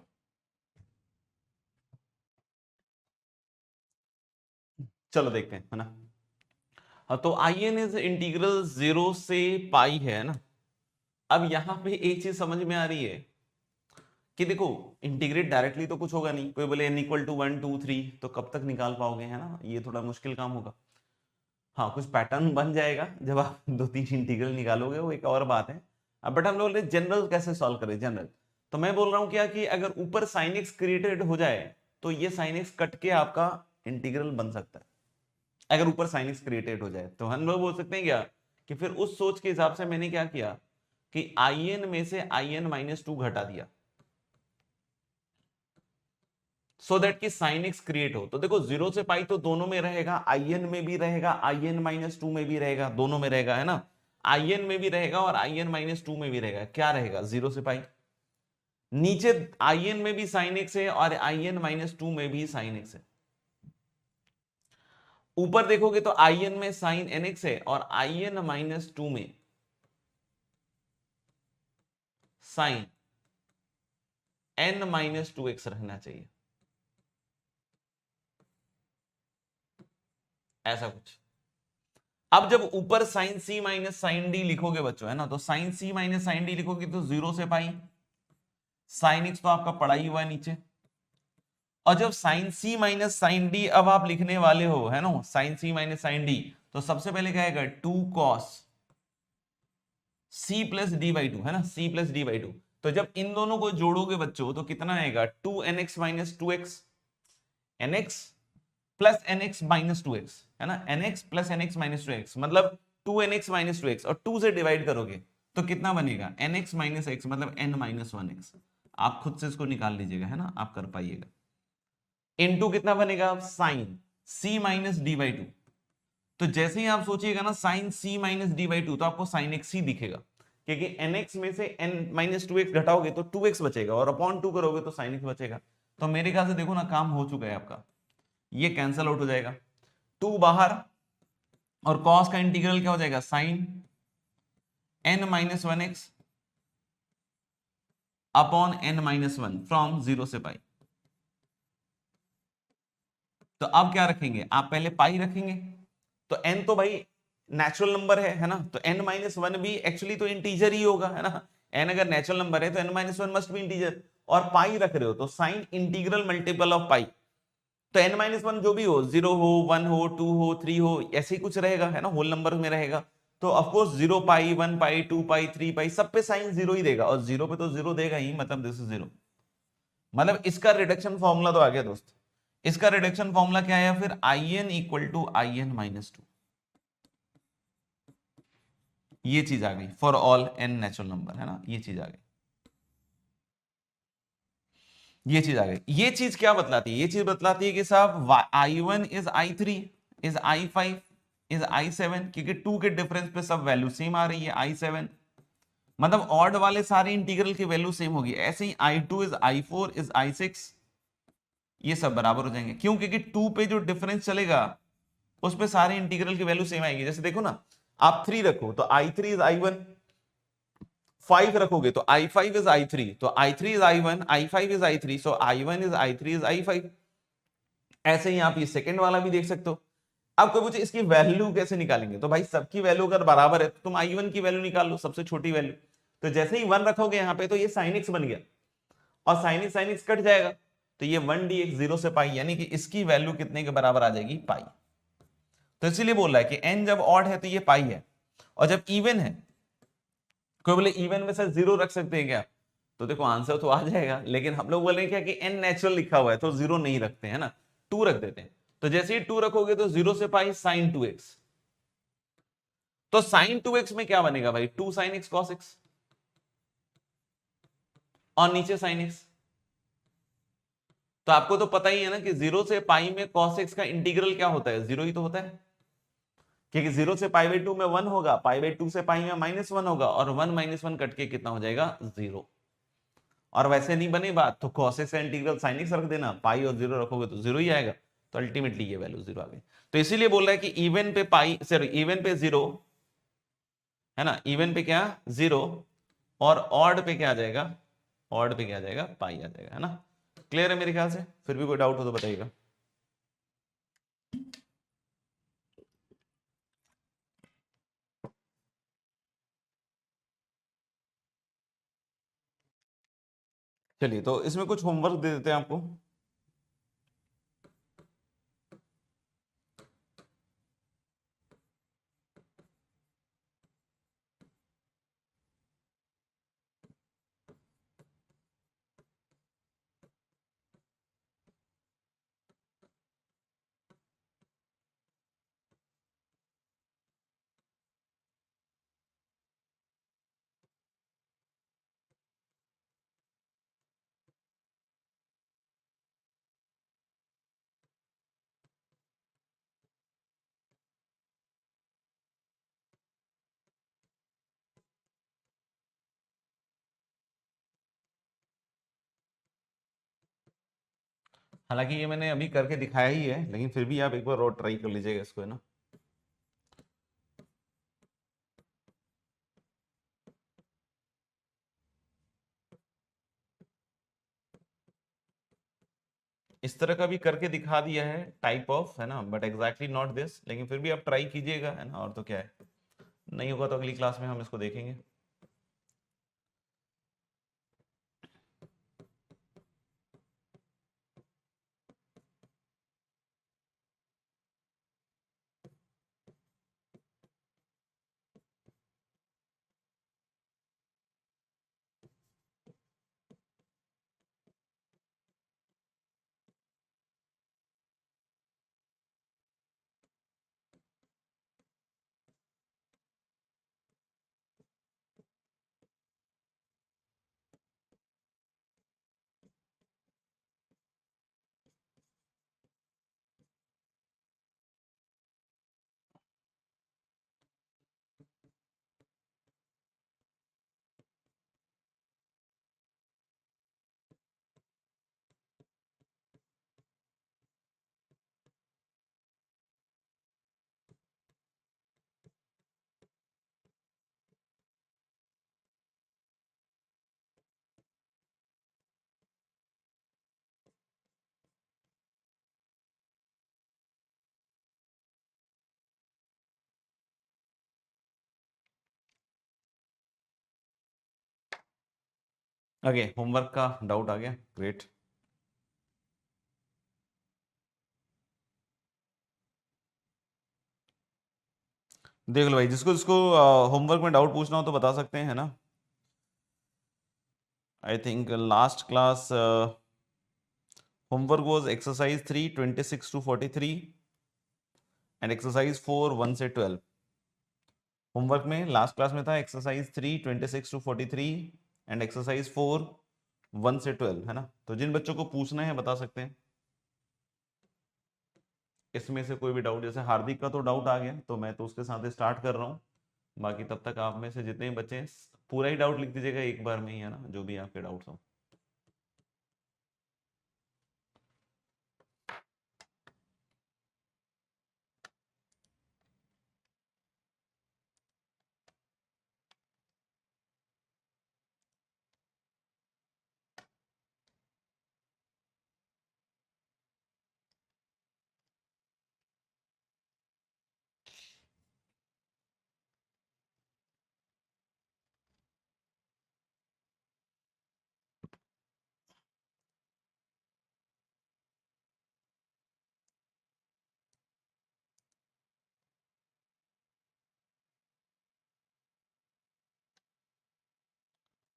चलो देखते हैं, है ना। हाँ, तो आई एन इज इंटीग्रल 0 से पाई है ना। अब यहां पे एक चीज समझ में आ रही है कि देखो इंटीग्रेट डायरेक्टली तो कुछ होगा नहीं, कोई बोले n इक्वल टू 1 2 3, तो कब तक निकाल पाओगे, है ना, ये थोड़ा मुश्किल काम होगा। हाँ, कुछ पैटर्न बन जाएगा जब आप 2-3 इंटीग्रल निकालोगे, वो एक और बात है। अब बट हम लोग जनरल कैसे सॉल्व करें, जनरल तो मैं बोल रहा हूं क्या कि अगर ऊपर sin x क्रिएटेड हो जाए तो ये sin x कट के आपका इंटीग्रल बन सकता है। अगर ऊपर sin x क्रिएटेड हो जाए तो हम लोग बोल सकते हैं क्या कि फिर उस सोच के हिसाब से मैंने क्या किया कि in में से in-2 घटा दिया, सो दैट कि sin x क्रिएट हो। तो देखो 0 से पाई तो दोनों में रहेगा, in में भी रहेगा, in-2 में भी रहेगा, दोनों में रहेगा, है ना। in में भी रहेगा और in-2 में भी रहेगा। क्या रहेगा 0 से पाई, नीचे in में भी sin x है और in-2 में भी sin x है। ऊपर देखोगे तो in में sin nx है और in-2 में sin n-2x रहना चाहिए, ऐसा कुछ। अब जब ऊपर sin c minus sin d लिखोगे बच्चों, है ना, तो sin c minus sin d लिखोगे तो 0 से पाई, sin x तो आपका पड़ा ही हुआ है नीचे, और जब sin c minus sin d अब आप लिखने वाले हो, है ना, sin c minus sin d, तो सबसे पहले क्या आएगा 2 cos c plus D by to, है ना, c plus D by two. तो जब इन दोनों को जोड़ोगे बच्चों तो कितना आएगा 2nx minus 2x, nx plus nx minus 2x, है ना, nx plus nx minus 2x, मतलब 2nx माइनस 2x, और 2 से डिवाइड करोगे तो कितना बनेगा nx माइनस x, मतलब n माइनस 1x। आप खुद से इसको निकाल लीजिएगा, है ना, आप कर पाइएगा। इनटू कितना बनेगा sine c minus d by two. तो जैसे ही आप सोचिएगा ना sine c minus d by two, तो आपको साइन x ही दिखेगा, क्योंकि nx में से n माइनस 2x घटाओगे तो 2x बचेगा और अपॉन 2 करोगे तो साइन x बचेगा। तो मेरे ख्याल से देखो ना काम हो चुका है आपका, ये कैंसल आउट हो जाएगा, 2 बाहर, और cos का इंटीग्रल क्या हो जाएगा sine n minus 1x upon n minus 1 from 0 से पाई। तो अब क्या रखेंगे आप, पहले पाई रखेंगे, तो n तो भाई नेचुरल नंबर है ना, तो n माइनस 1 भी एक्चुअली तो इंटीजर ही होगा, है ना, n अगर नेचुरल नंबर है तो n minus 1 must be integer, और पाई रख रहे हो तो साइन इंटीग्रल मल्टीपल ऑफ पाई, तो n माइनस 1 जो भी हो, 0 हो 1 हो 2 हो 3 हो, ऐसे ही कुछ रहेगा, है ना, होल नंबर में रहेगा। तो ऑफकोर्स 0 पाई 1 पाई 2 पाई 3 पाई सब पे साइन 0 ही देगा, और 0 पे तो 0 देगा ही, मतलब दिस इज 0। मतलब इसका रिडक्शन फॉर्मूला तो आ गया दोस्त। इसका रिडक्शन फॉर्मूला क्या है फिर, I n equal to I n minus 2, ये चीज आ गई for all n natural number, है ना, ये चीज आ गई, ये चीज आ गई। ये चीज क्या बतलाती है, ये चीज बतलाती है कि साहब i1 is i3 is i5 is i7, क्योंकि 2 के डिफरेंस पे सब वैल्यू सेम आ रही है, i7 मतलब ऑड वाले सारे इंटीग्रल की वैल्यू सेम होगी, ऐसे ही i2 is i4 is i6, ये सब बराबर हो जाएंगे। क्यों, क्योंकि 2 पे जो डिफरेंस चलेगा उस पे सारे इंटीग्रल की वैल्यू सेम आएगी। जैसे देखो ना, आप 3 रखो तो i3 इज i1, 5 रखोगे तो i5 इज i3, तो i3 is i1, i5 is i3, so i1 is i3 is i5। ऐसे ही आप ये सेकंड वाला भी देख सकते हो। अब कोई पूछे इसकी वैल्यू कैसे निकालेंगे, तो भाई सबकी वैल्यू अगर बराबर है तो तुम i1 की वैल्यू निकाल लो, सबसे छोटी वैल्यू। तो जैसे ही 1 रखोगे यहाँ पे तो ये sin x बन गया, और sin x कट जाएगा, तो ये 1 dx 0 से पाई, यानी कि इसकी वैल्यू कितने के बराबर आ जाएगी, पाई। तो इसीलिए बोल रहा है कि n जब ऑड है तो ये पाई है, और जब इवन है, कोई बोले इवन में सर 0 रख सकते हैं क्या, तो देखो आंसर तो आ जाएगा, लेकिन हम लोग बोले क्या कि n नेचुरल लिखा हुआ है तो 0 नहीं रखते हैं ना, 2 रख देते हैं। तो जैसे ही 2 रखोगे तो 0 से पाई sin 2x, तो sin 2x में क्या बनेगा भाई, 2 sin x cos x, और नीचे sin x। तो आपको तो पता ही है ना कि 0 से पाई में cos x का इंटीग्रल क्या होता है, 0 ही तो होता है, क्योंकि 0 से पाई बाई 2 में 1 होगा, पाई बाई 2 से पाई में -1 होगा, और 1 -1 कट के कितना हो जाएगा, 0। और वैसे नहीं बने बात तो cos x का इंटीग्रल sin x रख देना, पाई और 0 रखोगे तो 0 ही आएगा, तो अल्टीमेटली ये वैल्यू 0 आ गई। तो इसीलिए बोल रहा है कि इवन पे पाई, सॉरी इवन पे 0 है ना, इवन पे क्या 0, और ऑड पे क्या आ जाएगा, ऑड पे क्या आ जाएगा, पाई आ जाएगा, है ना। क्लियर है मेरे ख्याल से, फिर भी कोई डाउट हो तो बताइएगा। चलिए तो इसमें कुछ होमवर्क दे देते हैं आपको। हालांकि ये मैंने अभी करके दिखाया ही है, लेकिन फिर भी आप एक बार और ट्राई कर लीजिएगा इसको, है ना। इस तरह का भी करके दिखा दिया है टाइप ऑफ, है ना, बट एग्जैक्टली नॉट दिस, लेकिन फिर भी आप ट्राई कीजिएगा, है ना, और तो क्या है, नहीं होगा तो अगली क्लास में हम इसको देखेंगे। ओके, होमवर्क का डाउट आ गया, ग्रेट। देख लो भाई, जिसको जिसको होमवर्क में डाउट पूछना हो तो बता सकते हैं, है ना। I think last class homework was exercise 3 26 to 43 and exercise 4 1 से 12। होमवर्क में लास्ट क्लास में था एक्सरसाइज 3 26 to 43 एंड एक्सरसाइज 4 1 से 12, है ना। तो जिन बच्चों को पूछना है बता सकते हैं इसमें से कोई भी डाउट। जैसे हार्दिक का तो डाउट आ गया, तो मैं तो उसके साथ स्टार्ट कर रहा हूँ। बाकी तब तक आप में से जितने भी बच्चे हैं पूरा ही डाउट लिख दीजिएगा एक बार में ही, है ना, जो भी आपके डाउट्स हो।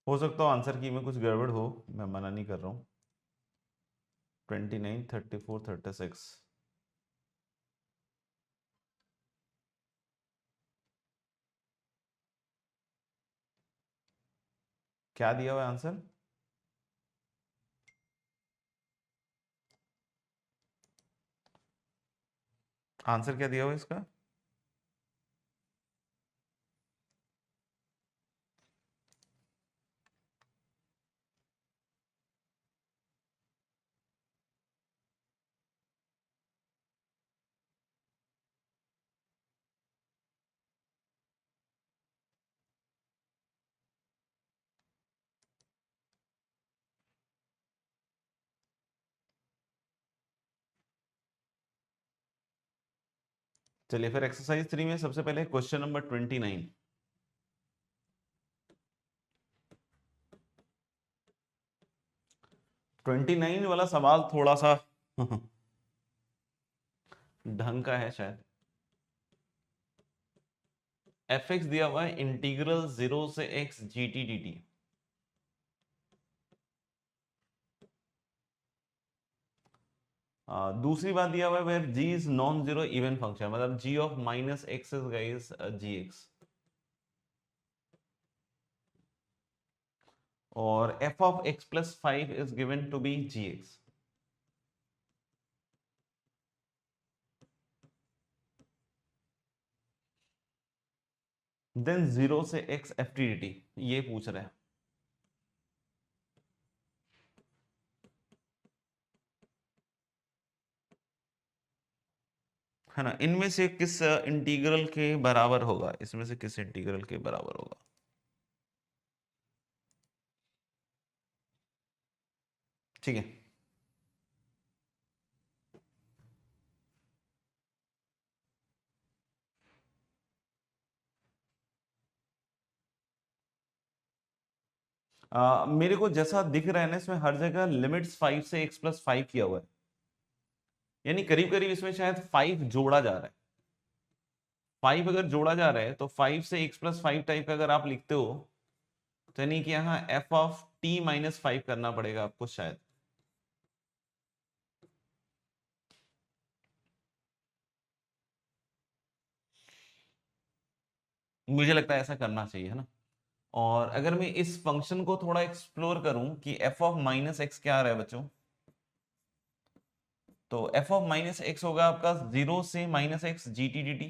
हो सकता हो आंसर की में कुछ गड़बड़ हो, मैं मना नहीं कर रहा हूँ। 29, 34, 36 क्या दिया हुआ है आंसर? आंसर क्या दिया हुआ है इसका? चलिए फिर एक्सरसाइज 3 में सबसे पहले क्वेश्चन नंबर 29। 29 वाला सवाल थोड़ा सा ढंग का है शायद। एफ एक्स दिया हुआ है इंटीग्रल 0 से x gt dt। दूसरी बात दिया हुआ है where g is non zero even function, मतलब g of minus x is गाइस gx, और f of x plus 5 is given to be gx। Then 0 से x ft dt ये पूछ रहा है ना। इनमें से किस इंटीग्रल के बराबर होगा, इसमें से किस इंटीग्रल के बराबर होगा? ठीक है, मेरे को जैसा दिख रहा है ना इसमें हर जगह लिमिट्स 5 से x प्लस 5 किया हुआ है, यानी करीब करीब इसमें शायद 5 जोड़ा जा रहा है। 5 अगर जोड़ा जा रहा है तो 5 से x प्लस 5 टाइप का अगर आप लिखते हो तो यानी कि यहाँ f ऑफ t माइनस 5 करना पड़ेगा आपको शायद। मुझे लगता है ऐसा करना चाहिए, है ना। और अगर मैं इस फंक्शन को थोड़ा एक्सप्लोर करूं कि f ऑफ माइनस एक्स क्या आ रहा है बच्चों, तो f ऑफ माइनस एक्स होगा आपका 0 से minus x G T D T.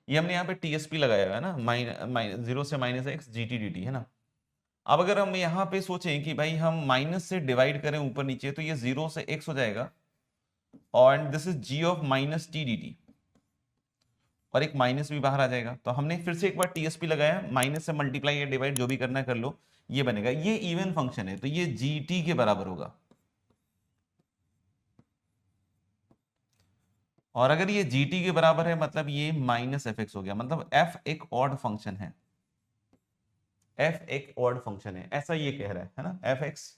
ये हमने यहाँ पे टीएसपी लगाया हुआ है ना, माइनस 0 से minus x G T D T, है ना। अब अगर हम यहाँ पे सोचें कि भाई हम माइनस से डिवाइड करें ऊपर नीचे तो ये 0 से x हो जाएगा, और this is g of minus T D T, और एक माइनस भी बाहर आ जाएगा। तो हमने फिर से एक बार टीएसपी लगाया, माइनस से मल्टीप्लाई या डिवाइड जो भी करना है कर लो, ये बनेगा। ये इवन फंक्शन है तो ये gt के बराबर होगा, और अगर ये gt के बराबर है मतलब ये माइनस एफ एक्स हो गया, मतलब f एक ऑड फंक्शन है। f एक ऑड फंक्शन है ऐसा ये कह रहा है ना। एफ एक्स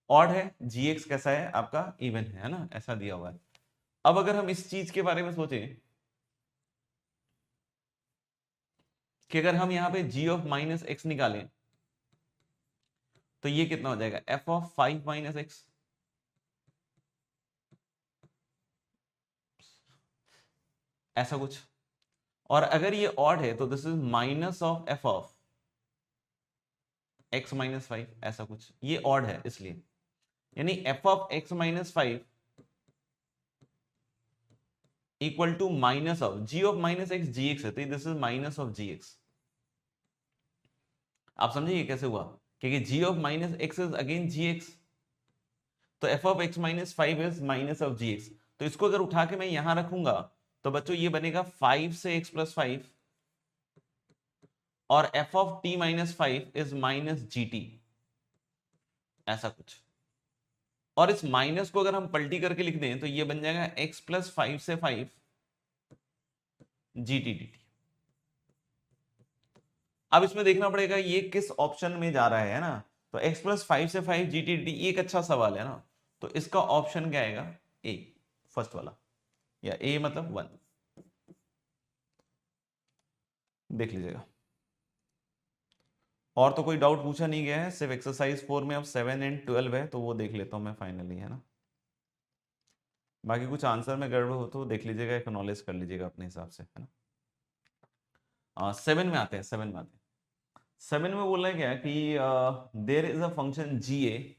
ऑड है, gx कैसा है आपका इवन है ना, ऐसा दिया हुआ है। अब अगर हम इस चीज के बारे में सोचें कि अगर हम यहाँ पे g ऑफ माइनस एक्स निकालें तो ये कितना हो जाएगा, f ऑफ 5 माइनस एक्स, ऐसा कुछ। और अगर ये ऑड है तो this is minus of f of x minus 5, ऐसा कुछ। ये ऑड है इसलिए, यानी f of x minus 5 equal to minus of g of minus x g x है, तो this is minus of g x. आप समझे ये कैसे हुआ, क्योंकि g of minus x is again g x, तो f of x minus 5 is minus of g x. तो इसको अगर उठा के मैं यहां रखूंगा तो बच्चों ये बनेगा 5 से x प्लस 5, और f of t minus 5 is minus G T, ऐसा कुछ। और इस माइनस को अगर हम पलटी करके लिख दें तो ये बन जाएगा x प्लस 5 से 5 जी टी डी टी। अब इसमें देखना पड़ेगा ये किस ऑप्शन में जा रहा है ना। तो x प्लस 5 से 5 जी टी डी टी एक अच्छा सवाल है ना, तो इसका ऑप्शन क्या आएगा, ए, फर्स्ट वाला, या ए मतलब 1। देख लीजिएगा। और तो कोई डाउट पूछा नहीं गया है, सिर्फ एक्सरसाइज 4 में अब 7 एंड 12 है, तो वो देख लेता हूं मैं फाइनली, है ना। बाकी कुछ आंसर में गड़बड़ हो तो देख लीजिएगा, एक्नॉलेज कर लीजिएगा अपने हिसाब से, है ना। 7 में आते हैं, 7 में आते हैं। 7 में बोल रहे हैं क्या कि देयर इज अ फंक्शन जी ए।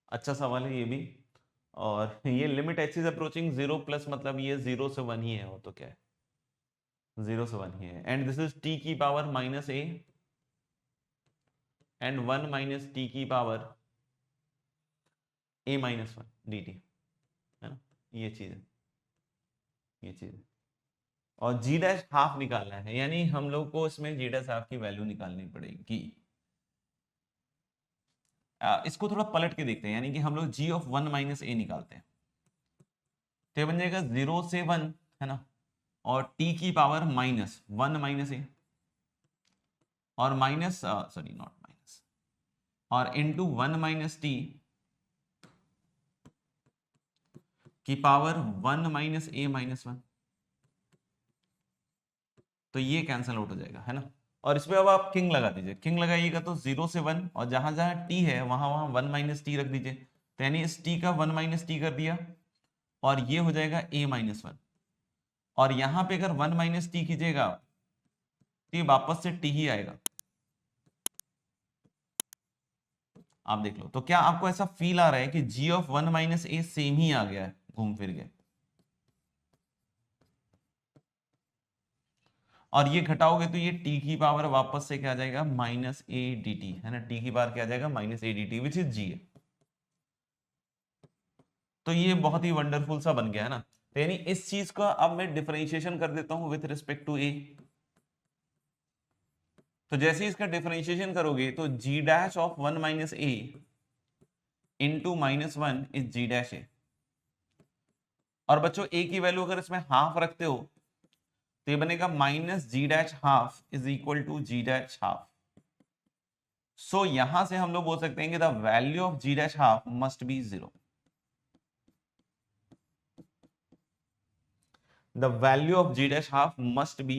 अच्छा सवाल है ये भी। और ये limit H is approaching 0 plus, मतलब ये 0 से 1 ही है, वो तो क्या है, 0 से 1 ही है। एंड दिस इज टी की power minus A and 1 minus T की पावर ए माइनस 1 डी टी, है ना। ये चीज है, ये चीज है। और जी डैश हाफ निकालना है, यानी हम लोग को इसमें जी डैश हाफ की वैल्यू निकालनी पड़ेगी। इसको थोड़ा पलट के देखते हैं, यानी कि हम लोग जी ऑफ 1 माइनस ए निकालते हैं, तो ये बन जाएगा 0 से 1, है ना, और टी की पावर माइनस 1 माइनस ए, और माइनस सॉरी नॉट माइनस, और इंटू 1 माइनस टी की पावर 1 माइनस ए माइनस 1। तो ये कैंसिल आउट हो जाएगा, है ना। और इसमें अब आप किंग लगा दीजिए, किंग लगाइएगा तो 0 से 1, और जहां जहां टी है वहां वहां 1 माइनस टी रख दीजिए, तो यानी इस टी का 1 माइनस टी कर दिया, और ये हो जाएगा a माइनस 1। और यहां पे अगर 1 माइनस टी कीजिएगा तो ये वापस से टी ही आएगा। आप देख लो, तो क्या आपको ऐसा फील आ रहा है कि g of 1 minus a same ही आ गया है घूम फिर के, और ये घटाओगे तो ये t की पावर वापस से क्या आ जाएगा, माइनस ए डी टी, है ना। t की पावर क्या आ जाएगा, minus A D T, which is g है। तो ये बहुत ही वंडरफुल सा बन गया, है ना। तो यानी इस चीज का अब मैं डिफरेंशिएशन कर देता हूं विथ रिस्पेक्ट टू a। तो जैसे इसका डिफरेंशिएशन करोगे तो g dash of 1 minus a into minus 1 is g dash a. और बच्चों a की वैल्यू अगर इसमें हाफ रखते हो तो ये बनेगा minus g dash half is equal to g dash half. So यहां से हम लोग बोल सकते हैं कि the value of g dash half must be 0। The value of g dash half must be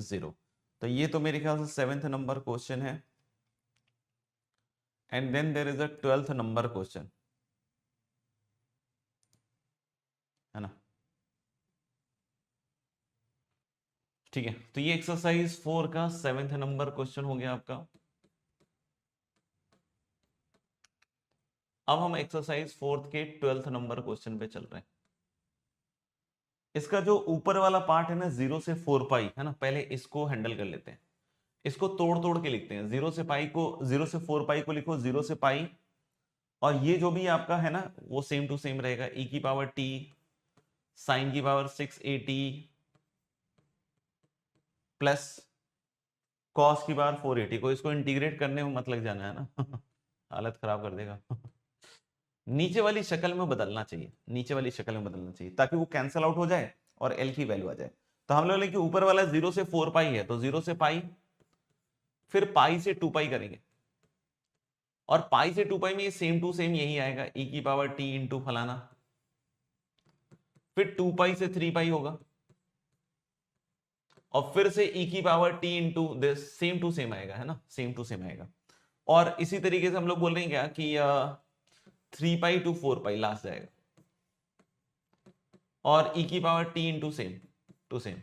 0। तो ये तो मेरे ख्याल से 7th नंबर क्वेश्चन है। And then there is a 12th number question, है ना। ठीक है, तो ये एक्सरसाइज 4 का 7th नंबर क्वेश्चन हो गया आपका। अब हम एक्सरसाइज 4 के 12th नंबर क्वेश्चन पे चल रहे हैं। इसका जो ऊपर वाला पार्ट है ना 0 से 4 पाई, है ना, पहले इसको हैंडल कर लेते हैं। इसको तोड़ तोड़ के लिखते हैं। 0 से पाई को, 0 से 4 पाई को लिखो 0 से पाई, और ये जो भी आपका है ना वो सेम टू सेम रहेगा, e की पावर t साइन की पावर 6at प्लस कॉस की पावर 480 को इसको इंटीग्रेट करने में मत लग जाना, है ना हालत खराब कर देगा नीचे वाली शक्ल में बदलना चाहिए, नीचे वाली शक्ल में बदलना चाहिए ताकि वो कैंसिल आउट हो जाए और एल की वैल्यू आ जाए। तो हम लोग लेंगे ऊपर वाला 0 से 4 पाई है, तो 0 से पाई, फिर पाई से 2 पाई करेंगे, और पाई से 2 पाई में ये सेम टू सेम यही आएगा, e की पावर t इंटू फलाना, फिर 2 पाई से 3 पाई होगा, और फिर से e की power t into this, same to same आएगा, है ना, सेम टू सेम आएगा। और इसी तरीके से हम लोग बोल रहे हैं क्या कि 3 पाई टू 4 पाई लास्ट जाएगा, और e की power t into same to same.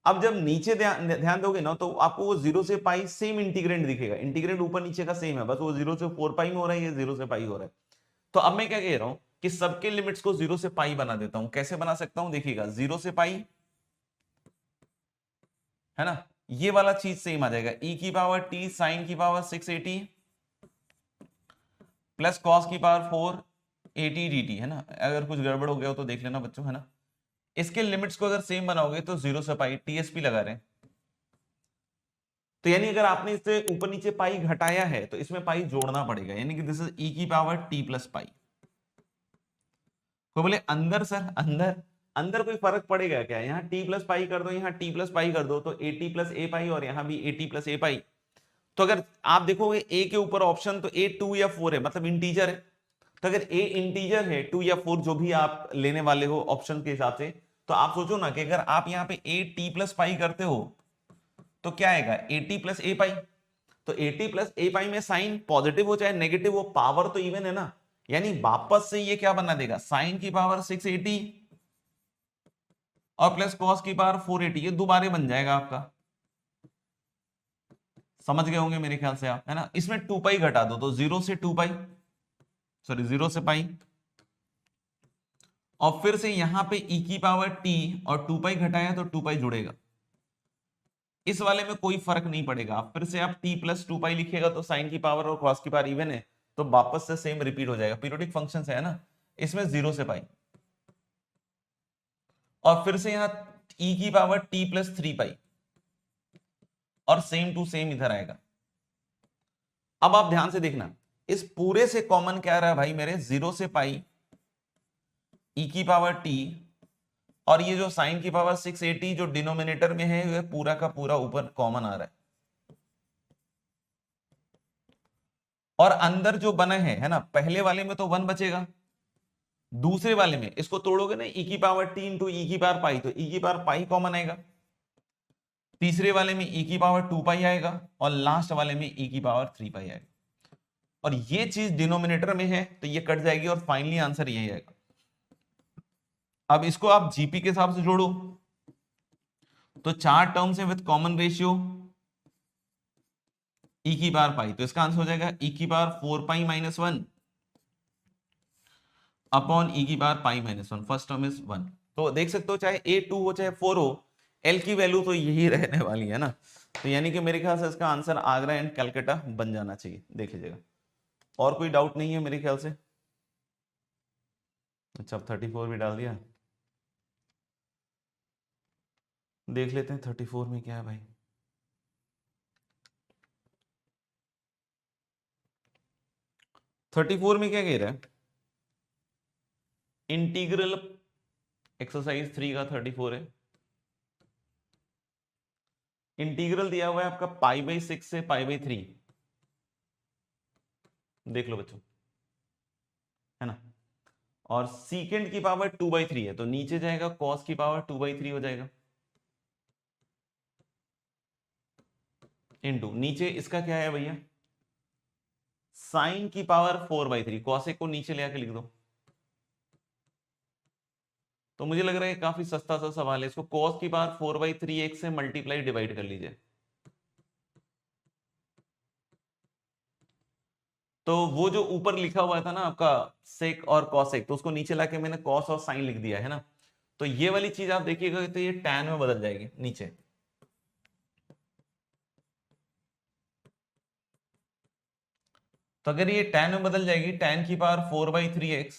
अब जब नीचे ध्यान दोगे ना तो आपको वो 0 से पाई सेम इंटीग्रेंड दिखेगा, इंटीग्रेंड ऊपर नीचे का सेम है, बस वो 0 से 4 पाई में हो रहा है, ये 0 से पाई हो रहा है। तो अब मैं क्या कह रहा हूं कि सबके लिमिट्स को 0 से पाई बना देता हूं। कैसे बना सकता हूं, देखिएगा 0 से पाई, है ना, ये वाला चीज सेम आ जाएगा, e की पावर t साइन की पावर 680 प्लस कॉस की पावर 480 dt, है ना। अगर कुछ गड़बड़ हो गया हो तो देख लेना बच्चों, है ना। इसके लिमिट्स को अगर सेम बनाओगे तो 0 से पाई, टीएसपी लगा रहे हैं, तो यानी अगर आपने इससे ऊपर नीचे पाई घटाया है तो इसमें पाई जोड़ना पड़ेगा, यानी कि दिस इज e की पावर t प्लस पाई। कोई बोले अंदर सर, अंदर अंदर कोई फर्क पड़ेगा क्या, यहाँ t प्लस पाई कर दो, यहाँ t प्लस पाई कर दो, तो at प्लस a पाई, और यहाँ भी at प्लस a पाई। तो अगर आप देखोगे a के ऊपर ऑप्शन तो a 2 या 4 है, मतलब इंटीजर है, तो अगर a इंटीजर है 2 या 4 जो भी आप लेने वाले हो ऑप्शन के हिसाब से, तो आप सोचो ना कि अगर आप यहाँ पे a t प्लस पाई करते हो तो क्या आएगा a t प्लस a पाई। तो a t प्लस a पाई में साइन पॉजिटिव हो चाहे नेगेटिव हो, पावर तो इवन है ना, यानी वापस से ये क्या बना देगा, साइन की पावर 680 और प्लस कॉस की पावर 480, ये दोबारे बन जाएगा आपका। समझ गए होंगे मेरे ख्याल से आप, है ना। इसमें 2 पाई घटा दो तो 0 से 2 पाई, सॉरी 0 से पाई, और फिर से यहां पे e की पावर t और 2 पाई घटाया तो 2 पाई जुड़ेगा। इस वाले में कोई फर्क नहीं पड़ेगा, आप फिर से आप t प्लस 2 पाई लिखिएगा तो साइन की पावर और कॉस की पावर इवन है तो वापस से सेम रिपीट हो जाएगा, पीरियोडिक फंक्शन है ना। इसमें 0 से पाई और फिर से यहां e की पावर t प्लस 3 पाई और सेम टू सेम इधर आएगा। अब आप ध्यान से देखना, इस पूरे से कॉमन क्या आ रहा है भाई मेरे, 0 से पाई e की पावर t और ये जो साइन की पावर 680 जो डिनोमिनेटर में है, ये पूरा का पूरा ऊपर कॉमन आ रहा है। और अंदर जो बना है ना, पहले वाले में तो 1 बचेगा, दूसरे वाले में इसको तोड़ोगे ना e की पावर t इंटू e की पावर पाई, तो e की पावर पाई कॉमन आएगा, तीसरे वाले में e की पावर 2 पाई आएगा और लास्ट वाले में e की पावर 3 पाई आएगा। और ये चीज डिनोमिनेटर में है तो ये कट जाएगी और फाइनली आंसर यही आएगा। अब इसको आप जीपी के हिसाब से जोड़ो तो 4 टर्म्स है विद कॉमन रेशियो e की पावर पाई, तो इसका आंसर हो जाएगा e की power 4 pi minus 1 upon e की power pi minus 1, first term is 1। तो देख सकते हो चाहे a2 हो चाहे 4 हो, l की वैल्यू तो यही रहने वाली है ना। तो यानी कि मेरे ख्याल से इसका आंसर आगरा एंड कलकत्ता बन जाना चाहिए, देख लीजिएगा। और कोई डाउट नहीं है मेरे ख्याल से। अच्छा, अब 34 भी डाल दिया, देख लेते हैं 34 में क्या है भाई। 34 में क्या कह रहा है, इंटीग्रल एक्सरसाइज 3 का 34 है। इंटीग्रल दिया हुआ है आपका पाई बाई 6 से पाई बाई 3, देख लो बच्चों, है ना। और सीकेंड की पावर 2/3 है तो नीचे जाएगा कॉस की पावर 2/3 हो जाएगा, इनटू नीचे इसका क्या है भैया, साइन की पावर 4/3, कॉसेक को नीचे ले आके लिख दो। तो मुझे लग रहा है काफी सस्ता सा सवाल है, इसको कॉस की पावर 4/3 एक से मल्टीप्लाई डिवाइड कर लीजिए। तो वो जो ऊपर लिखा हुआ था ना आपका सेक और कॉसेक, तो उसको नीचे लाके मैंने कॉस और साइन लिख दिया है ना। तो ये वाली चीज आप देखिएगा तो ये टैन में बदल जाएगी नीचे। तो अगर ये टैन में बदल जाएगी, टैन की पावर 4/3x,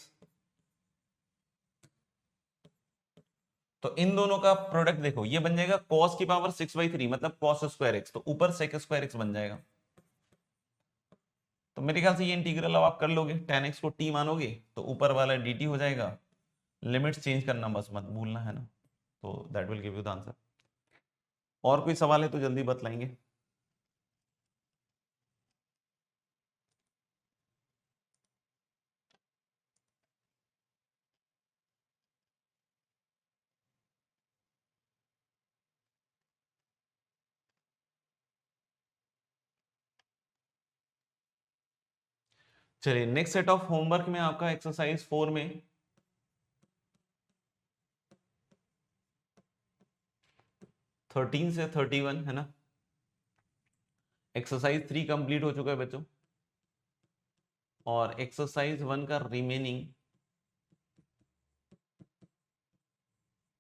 तो इन दोनों का प्रोडक्ट देखो ये बन जाएगा cos की पावर 6/3 मतलब cos स्क्वायर x, तो ऊपर sec स्क्वायर x बन जाएगा। तो मेरे ख्याल से ये इंटीग्रल अब आप कर लोगे, tan x को t मानोगे तो ऊपर वाला dt हो जाएगा, लिमिट्स चेंज करना बस मत भूलना, है ना। तो that will give you the answer. और कोई सवाल है तो जल्दी बतलाएंगे। चलिए नेक्स्ट सेट ऑफ होमवर्क में आपका एक्सरसाइज 4 में 13 से 31 है ना। एक्सरसाइज 3 कंप्लीट हो चुका है बच्चों, और एक्सरसाइज 1 का रिमेनिंग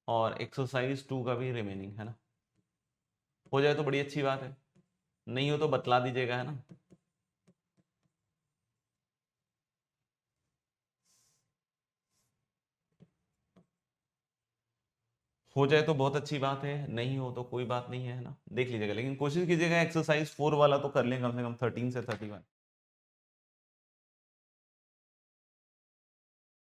और एक्सरसाइज 2 का भी रिमेनिंग, है ना। हो जाए तो बड़ी अच्छी बात है, नहीं हो तो बतला दीजिएगा, है ना। हो जाए तो बहुत अच्छी बात है, नहीं हो तो कोई बात नहीं है ना, देख लीजिएगा। लेकिन कोशिश कीजिएगा एक्सरसाइज 4 वाला तो कर लें कम से कम 13 से 31।